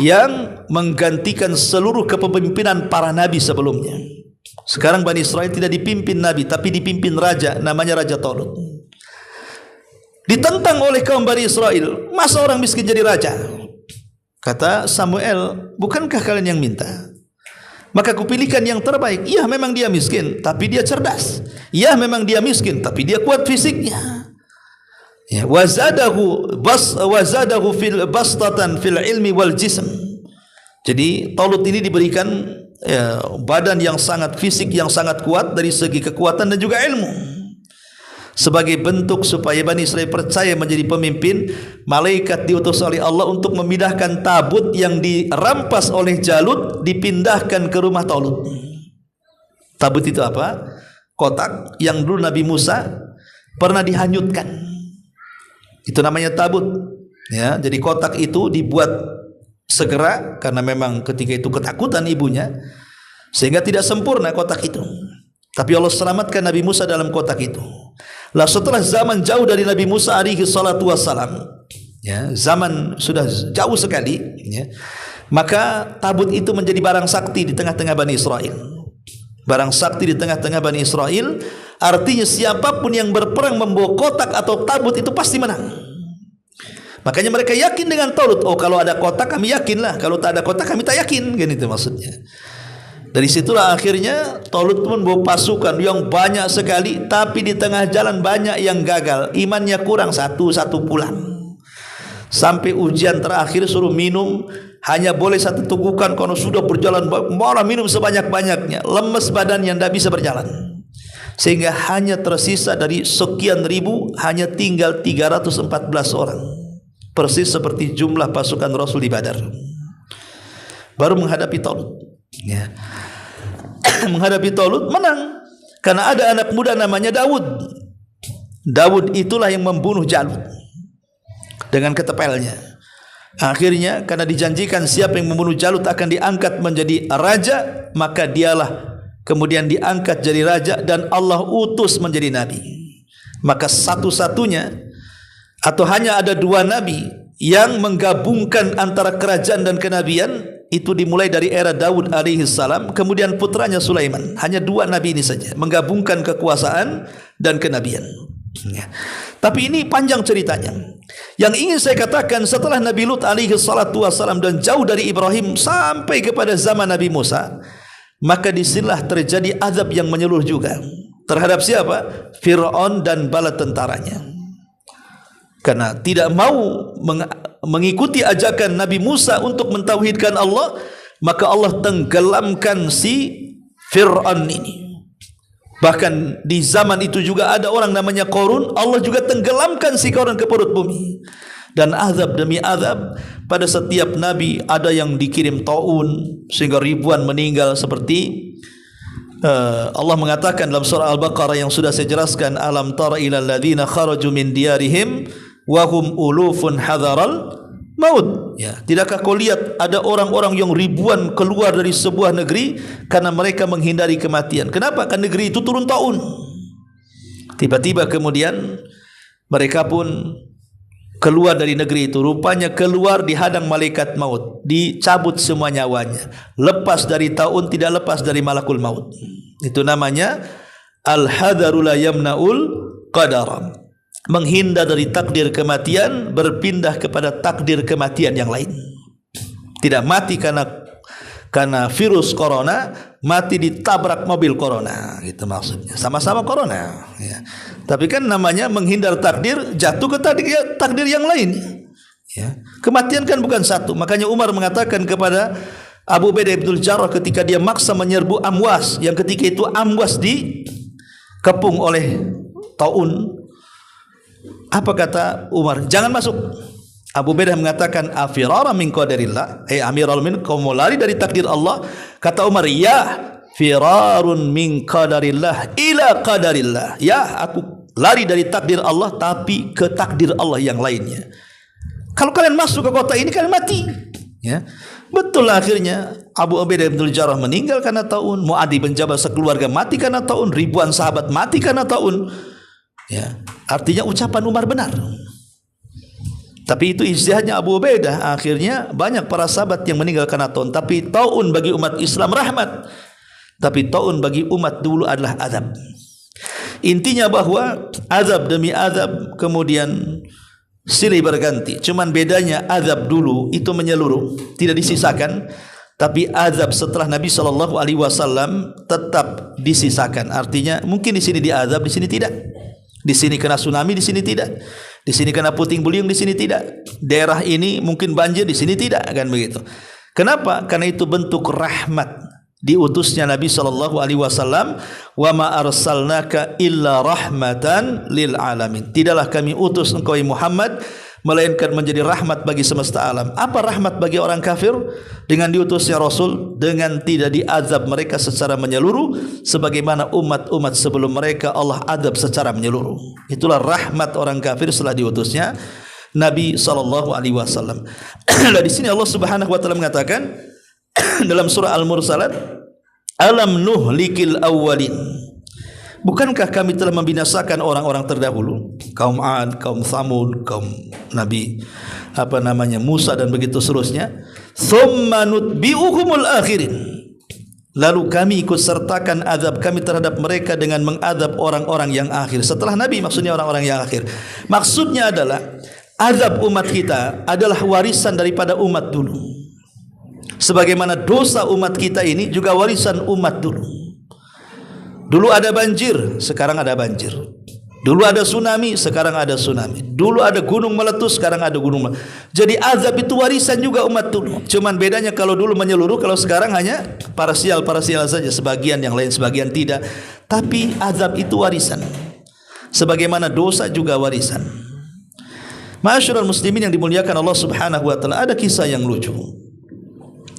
yang menggantikan seluruh kepemimpinan para nabi sebelumnya. Sekarang Bani Israel tidak dipimpin nabi, tapi dipimpin raja, namanya Raja Tolut. Ditentang oleh kaum Bani Israel, masa orang miskin jadi raja? Kata Samuel, bukankah kalian yang minta? Maka kupilihkan yang terbaik. Ya memang dia miskin, tapi dia cerdas. Ya memang dia miskin, tapi dia kuat fisiknya. Ya, wazadahu fil bastatan fil ilmi wal jism. Jadi Tolut ini diberikan badan yang sangat fisik, yang sangat kuat dari segi kekuatan dan juga ilmu. Sebagai bentuk supaya Bani Israel percaya menjadi pemimpin, malaikat diutus oleh Allah untuk memindahkan tabut yang dirampas oleh Jalut, dipindahkan ke rumah Tolut. Tabut itu apa? Kotak yang dulu Nabi Musa pernah dihanyutkan. Itu namanya tabut. Ya, jadi kotak itu dibuat segera karena memang ketika itu ketakutan ibunya, sehingga tidak sempurna kotak itu. Tapi Allah selamatkan Nabi Musa dalam kotak itu. Lah setelah zaman jauh dari Nabi Musa alaihi salatu wassalam, ya, zaman sudah jauh sekali, ya, maka tabut itu menjadi barang sakti di tengah-tengah Bani Israel. Barang sakti di tengah-tengah Bani Israel, artinya siapapun yang berperang membawa kotak atau tabut itu pasti menang. Makanya mereka yakin dengan Tolut. Oh, kalau ada kotak kami yakinlah, kalau tak ada kotak kami tak yakin, kan itu maksudnya. Dari situlah akhirnya Talut pun bawa pasukan yang banyak sekali, tapi di tengah jalan banyak yang gagal, imannya kurang satu pulang. Sampai ujian terakhir suruh minum hanya boleh satu tugukan, kalau sudah berjalan malah minum sebanyak-banyaknya, lemes badannya, tidak bisa berjalan. Sehingga hanya tersisa dari sekian ribu hanya tinggal 314 orang. Persis seperti jumlah pasukan Rasul di Badar. Baru menghadapi Talut. Ya. Menghadapi Talut menang karena ada anak muda namanya Daud. Daud itulah yang membunuh Jalut dengan ketepelnya. Akhirnya karena dijanjikan siapa yang membunuh Jalut akan diangkat menjadi raja, maka dialah kemudian diangkat jadi raja dan Allah utus menjadi nabi. Maka satu-satunya atau hanya ada dua nabi yang menggabungkan antara kerajaan dan kenabian, itu dimulai dari era Daud alaihi salam, kemudian putranya Sulaiman. Hanya dua nabi ini saja menggabungkan kekuasaan dan kenabian. Ya. Tapi ini panjang ceritanya. Yang ingin saya katakan, setelah Nabi Lut alaihi salatu wassalam dan jauh dari Ibrahim sampai kepada zaman Nabi Musa, maka disinilah terjadi azab yang menyeluruh juga. Terhadap siapa? Fir'aun dan bala tentaranya. Karena tidak mau mengikuti ajakan Nabi Musa untuk mentauhidkan Allah, maka Allah tenggelamkan si Fir'aun ini. Bahkan di zaman itu juga ada orang namanya Qarun, Allah juga tenggelamkan si Qarun ke perut bumi. Dan azab demi azab, pada setiap nabi ada yang dikirim taun sehingga ribuan meninggal, seperti Allah mengatakan dalam surah Al-Baqarah yang sudah saya jelaskan, alam tara ilal ladzina kharaju min diyarihim wa hum ulufun hadaral maut. Ya, tidakkah kau lihat ada orang-orang yang ribuan keluar dari sebuah negeri karena mereka menghindari kematian. Kenapa? Karena negeri itu turun taun. Tiba-tiba kemudian mereka pun keluar dari negeri itu. Rupanya keluar dihadang malaikat maut, dicabut semua nyawanya. Lepas dari taun, tidak lepas dari malakul maut. Itu namanya al-hadaru la yamna'ul qadara. Menghindar dari takdir kematian, berpindah kepada takdir kematian yang lain. Tidak mati karena virus corona, mati ditabrak mobil corona, gitu maksudnya. Sama-sama corona, ya. Tapi kan namanya menghindar takdir, jatuh ke takdir yang lain. Ya. Kematian kan bukan satu. Makanya Umar mengatakan kepada Abu Ubaidah bin Jarrah ketika dia maksa menyerbu Amwas, yang ketika itu Amwas dikepung oleh taun. Apa kata Umar? Jangan masuk. Abu Ubaidah mengatakan, afirara min qadarillah, amirul mu'minin, kau mau lari dari takdir Allah? Kata Umar, ya firarun min qadarillah ila qadarillah. Ya, aku lari dari takdir Allah tapi ke takdir Allah yang lainnya. Kalau kalian masuk ke kota ini, kalian mati. Ya. Betul, akhirnya Abu Ubaidah bin Jarrah meninggal karena taun. Mu'adh bin Jabal sekeluarga mati karena taun. Ribuan sahabat mati karena taun. Ya, artinya ucapan Umar benar. Tapi itu ijtihadnya Abu Ubaidah. Akhirnya banyak para sahabat yang meninggal karena taun. Tapi taun bagi umat Islam rahmat. Tapi taun bagi umat dulu adalah azab. Intinya bahwa azab demi azab kemudian silih berganti. Cuman bedanya azab dulu itu menyeluruh, tidak disisakan. Tapi azab setelah Nabi SAW tetap disisakan. Artinya mungkin di sini diazab, di sini tidak. Di sini kena tsunami, di sini tidak. Di sini kena puting beliung, di sini tidak. Daerah ini mungkin banjir, di sini tidak, kan begitu. Kenapa? Karena itu bentuk rahmat diutusnya Nabi SAW. Wa ma arsalnaka illa rahmatan lil alamin. Tidaklah kami utus engkau Muhammad melainkan menjadi rahmat bagi semesta alam. Apa rahmat bagi orang kafir? Dengan diutusnya Rasul, dengan tidak diazab mereka secara menyeluruh sebagaimana umat-umat sebelum mereka Allah azab secara menyeluruh. Itulah rahmat orang kafir setelah diutusnya Nabi SAW. Di sini Allah Subhanahu wa taala mengatakan dalam surah Al-Mursalat, alam nuhlikil awwalin. Bukankah kami telah membinasakan orang-orang terdahulu, kaum Ad, kaum Tsamud, kaum Nabi Musa dan begitu seterusnya. Tsumma nutbi'uhumul akhirin. Lalu kami ikut sertakan azab kami terhadap mereka dengan mengadab orang-orang yang akhir. Setelah Nabi maksudnya orang-orang yang akhir. Maksudnya adalah azab umat kita adalah warisan daripada umat dulu. Sebagaimana dosa umat kita ini juga warisan umat dulu. Dulu ada banjir, sekarang ada banjir. Dulu ada tsunami, sekarang ada tsunami. Dulu ada gunung meletus, sekarang ada gunung meletus. Jadi azab itu warisan juga umat dulu. Cuman bedanya kalau dulu menyeluruh, kalau sekarang hanya parsial saja. Sebagian, yang lain sebagian tidak. Tapi azab itu warisan. Sebagaimana dosa juga warisan. Ma'asyiral muslimin yang dimuliakan Allah Subhanahu wa taala, ada kisah yang lucu.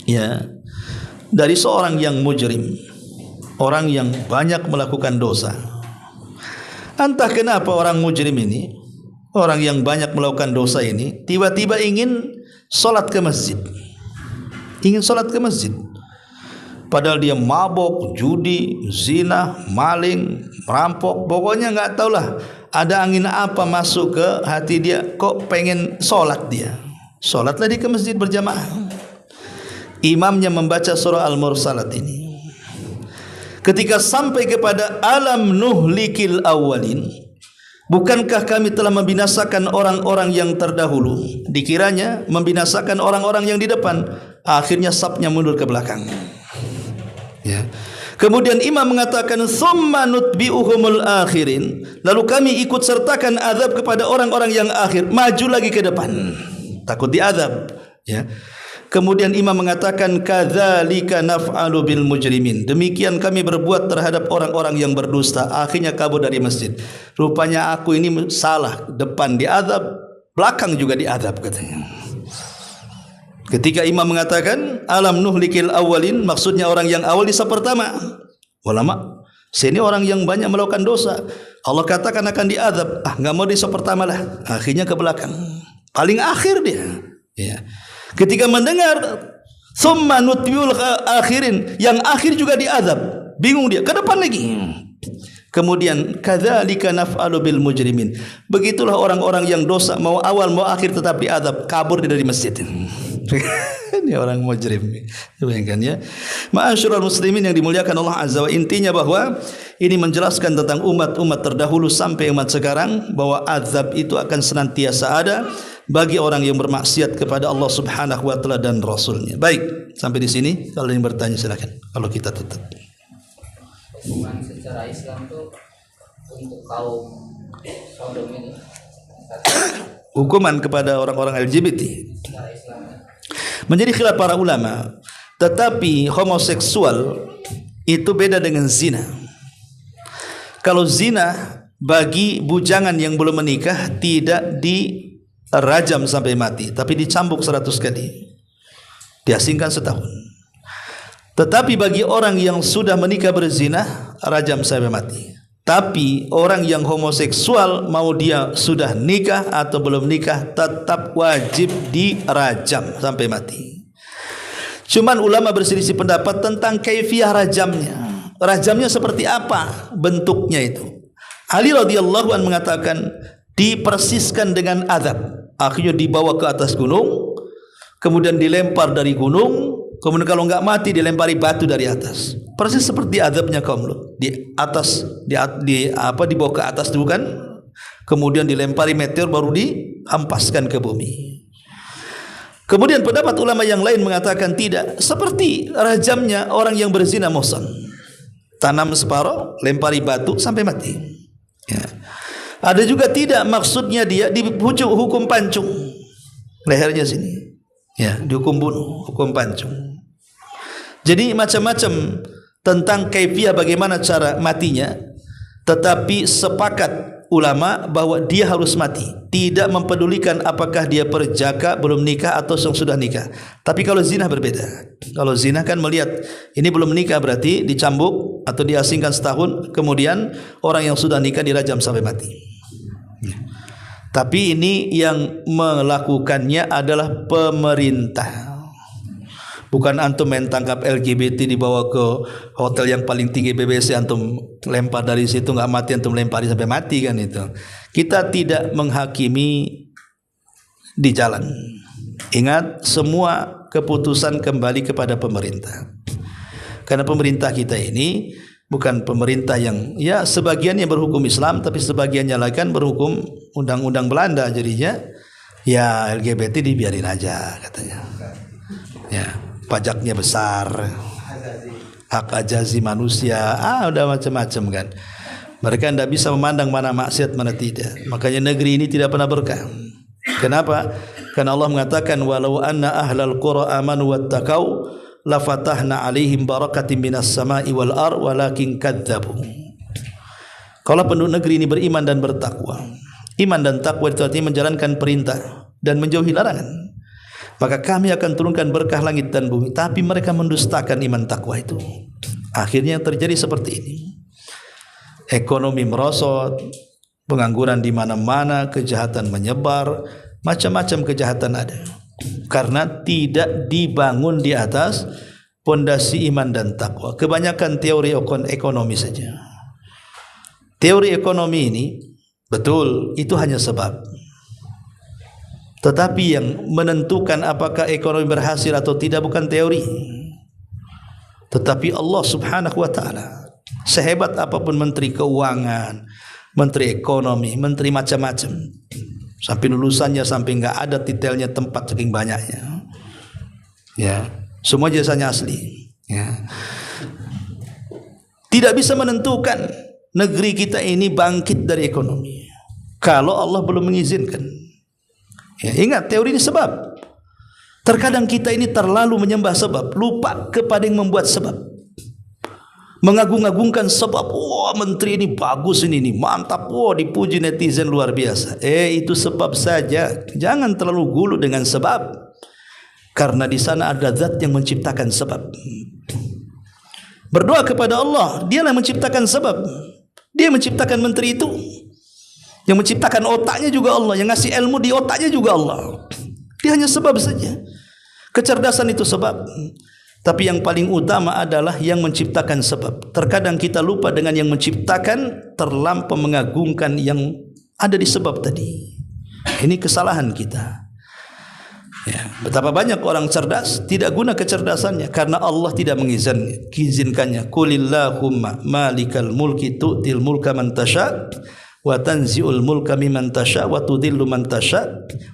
Ya. Dari seorang yang mujrim, orang yang banyak melakukan dosa. Entah kenapa orang mujrim ini, orang yang banyak melakukan dosa ini, tiba-tiba ingin solat ke masjid. Ingin solat ke masjid. Padahal dia mabok, judi, zina, maling, merampok. Pokoknya nggak tahulah ada angin apa masuk ke hati dia. Kok pengen solat dia. Solatlah dia ke masjid berjamaah. Imamnya membaca surah Al-Mursalat ini. Ketika sampai kepada alam nuhlikil awalin, bukankah kami telah membinasakan orang-orang yang terdahulu? Dikiranya membinasakan orang-orang yang di depan. Akhirnya safnya mundur ke belakang. Ya. Kemudian imam mengatakan summa nutbi'uhumul akhirin, lalu kami ikut sertakan azab kepada orang-orang yang akhir. Maju lagi ke depan, takut diazab. Ya. Kemudian imam mengatakan kadzalika naf'alu bil mujrimin, demikian kami berbuat terhadap orang-orang yang berdusta. Akhirnya kabur dari masjid. Rupanya aku ini salah, depan diazab, belakang juga diazab katanya. Ketika imam mengatakan alam nuhlikil awalin, maksudnya orang yang awal di saf pertama. Ulama, sini orang yang banyak melakukan dosa, Allah katakan akan diazab. Enggak mau di saf pertama lah. Akhirnya ke belakang. Paling akhir dia. Ya. Ketika mendengar summa nutbiul akhirin, yang akhir juga diazab, bingung dia, ke depan lagi. Kemudian kadzalika naf'alu bil mujrimin, begitulah orang-orang yang dosa, mau awal mau akhir tetap diazab, kabur dari masjid. Ini orang mujrim. Bayangkan ya. Ma'asyiral muslimin yang dimuliakan Allah Azza wa, intinya bahwa ini menjelaskan tentang umat-umat terdahulu sampai umat sekarang, bahwa azab itu akan senantiasa ada bagi orang yang bermaksiat kepada Allah Subhanahu wa taala dan Rasulnya. Baik, sampai di sini. Kalau yang bertanya silakan. Kalau kita tutup. Hukuman secara Islam itu untuk kaum Sodom ini. Hukuman kepada orang-orang LGBT. Secara Islam. Menjadi khilaf para ulama. Tetapi homoseksual itu beda dengan zina. Kalau zina bagi bujangan yang belum menikah tidak dirajam sampai mati, tapi dicambuk 100 kali, diasingkan setahun. Tetapi bagi orang yang sudah menikah berzina, rajam sampai mati. Tapi orang yang homoseksual, mau dia sudah nikah atau belum nikah, tetap wajib dirajam sampai mati. Cuman ulama berselisih pendapat tentang kaifiah rajamnya. Rajamnya seperti apa bentuknya itu? Ali radhiyallahu anhu mengatakan dipersiskan dengan azab. Akhirnya dibawa ke atas gunung, kemudian dilempar dari gunung, kemudian kalau enggak mati dilempari batu dari atas. Persis seperti azabnya kaum Lut. Di atas dibawa ke atas dulu kan, kemudian dilempari meteor, baru dihampaskan ke bumi. Kemudian pendapat ulama yang lain mengatakan tidak, seperti rajamnya orang yang berzina muhsan. Tanam separuh, lempari batu sampai mati. Ya. Ada juga tidak, maksudnya dia dihukum pancung lehernya sini. Ya, dihukum bunuh, hukum pancung. Jadi macam-macam tentang kaifiah bagaimana cara matinya, tetapi sepakat ulama bahwa dia harus mati, tidak mempedulikan apakah dia perjaka belum nikah atau sudah nikah. Tapi kalau zina berbeda. Kalau zina kan melihat ini belum nikah, berarti dicambuk atau diasingkan setahun, kemudian orang yang sudah nikah dirajam sampai mati. Tapi ini yang melakukannya adalah pemerintah. Bukan antum main tangkap LGBT dibawa ke hotel yang paling tinggi BBC, antum lempar dari situ nggak mati, antum lempari sampai mati kan itu. Kita tidak menghakimi di jalan. Ingat, semua keputusan kembali kepada pemerintah. Karena pemerintah kita ini bukan pemerintah yang, ya sebagian yang berhukum Islam, tapi sebagiannya lagi kan berhukum undang-undang Belanda, jadinya ya LGBT dibiarin aja katanya. Ya. pajaknya besar, hak ajazi manusia, udah macam-macam kan. Mereka tidak bisa memandang mana maksiat mana tidak. Makanya negeri ini tidak pernah berkah. Kenapa? Karena Allah mengatakan walau anna ahlal qura amanu wattaqau lafatahna alaihim barakatim minas sama'i wal ar walakin kadzabu. Kalau penduduk negeri ini beriman dan bertakwa. Iman dan takwa itu artinya menjalankan perintah dan menjauhi larangan. Maka kami akan turunkan berkah langit dan bumi, tapi mereka mendustakan iman takwa itu. Akhirnya yang terjadi seperti ini. Ekonomi merosot, pengangguran di mana-mana, kejahatan menyebar, macam-macam kejahatan ada. Karena tidak dibangun di atas pondasi iman dan takwa. Kebanyakan teori ekonomi saja. Teori ekonomi ini betul, itu hanya sebab. Tetapi yang menentukan apakah ekonomi berhasil atau tidak bukan teori, tetapi Allah Subhanahu wa ta'ala. Sehebat apapun menteri keuangan, menteri ekonomi, menteri macam-macam, sampai lulusannya sampai enggak ada titelnya tempat saking banyaknya. Ya, semua jasanya asli. Ya. Tidak bisa menentukan negeri kita ini bangkit dari ekonomi kalau Allah belum mengizinkan. Ya, ingat teori ini sebab. Terkadang kita ini terlalu menyembah sebab, lupa kepada yang membuat sebab. Mengagung-agungkan sebab, wah menteri ini bagus ini mantap, wah dipuji netizen luar biasa. Itu sebab saja. Jangan terlalu gulu dengan sebab, karena di sana ada zat yang menciptakan sebab. Berdoa kepada Allah, Dialah yang menciptakan sebab. Dia menciptakan menteri itu. Yang menciptakan otaknya juga Allah, yang ngasih ilmu di otaknya juga Allah. Dia hanya sebab saja. Kecerdasan itu sebab. Tapi yang paling utama adalah yang menciptakan sebab. Terkadang kita lupa dengan yang menciptakan, terlampau mengagungkan yang ada di sebab tadi. Ini kesalahan kita. Ya, betapa banyak orang cerdas tidak guna kecerdasannya karena Allah tidak mengizinkannya. Qulillahumma malikal mulki tu'til mulka man tasha' wa tanzi'ul mulka mimman tasha' wa tudhillu man tasha'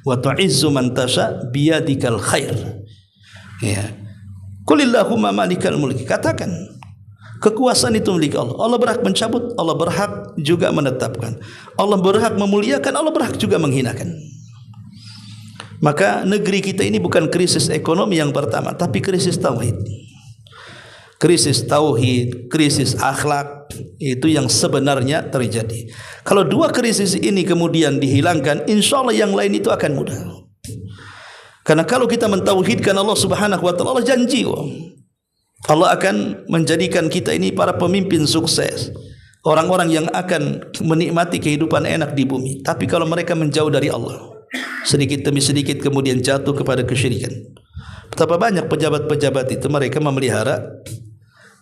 wa tu'izzu man tasha' biyadikal khair. Ya. Qulillahumma malikal mulki. Katakan, kekuasaan itu milik Allah. Allah berhak mencabut, Allah berhak juga menetapkan. Allah berhak memuliakan, Allah berhak juga menghinakan. Maka negeri kita ini bukan krisis ekonomi yang pertama, tapi krisis tauhid. Krisis tauhid, krisis akhlak, itu yang sebenarnya terjadi. Kalau dua krisis ini kemudian dihilangkan, insya Allah yang lain itu akan mudah. Karena kalau kita mentauhidkan Allah Subhanahu wa ta'ala, Allah janji Allah akan menjadikan kita ini para pemimpin sukses, orang-orang yang akan menikmati kehidupan enak di bumi. Tapi kalau mereka menjauh dari Allah, sedikit demi sedikit kemudian jatuh kepada kesyirikan. Betapa banyak pejabat-pejabat itu mereka memelihara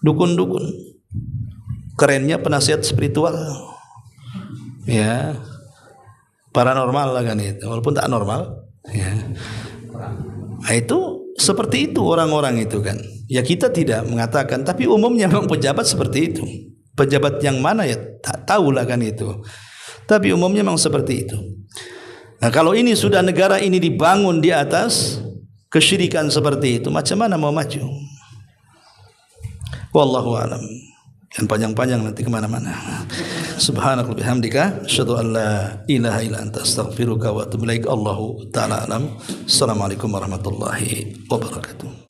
dukun-dukun. Kerennya penasihat spiritual, ya, paranormal lah kan itu, walaupun tak normal, ya. Nah, itu seperti itu orang-orang itu kan. Ya kita tidak mengatakan, tapi umumnya memang pejabat seperti itu. Pejabat yang mana ya tak tahu lah kan itu. Tapi umumnya memang seperti itu. Nah, kalau ini sudah negara ini dibangun di atas kesyirikan seperti itu, macam mana mau maju? Wallahu a'lam. Dan panjang-panjang nanti kemana-mana. Subhanaka bihamdika asyhadu an la ilaha illa anta astaghfiruka wa atubu ilaik. Allahu ta'ala alam. Assalamualaikum warahmatullahi wabarakatuh.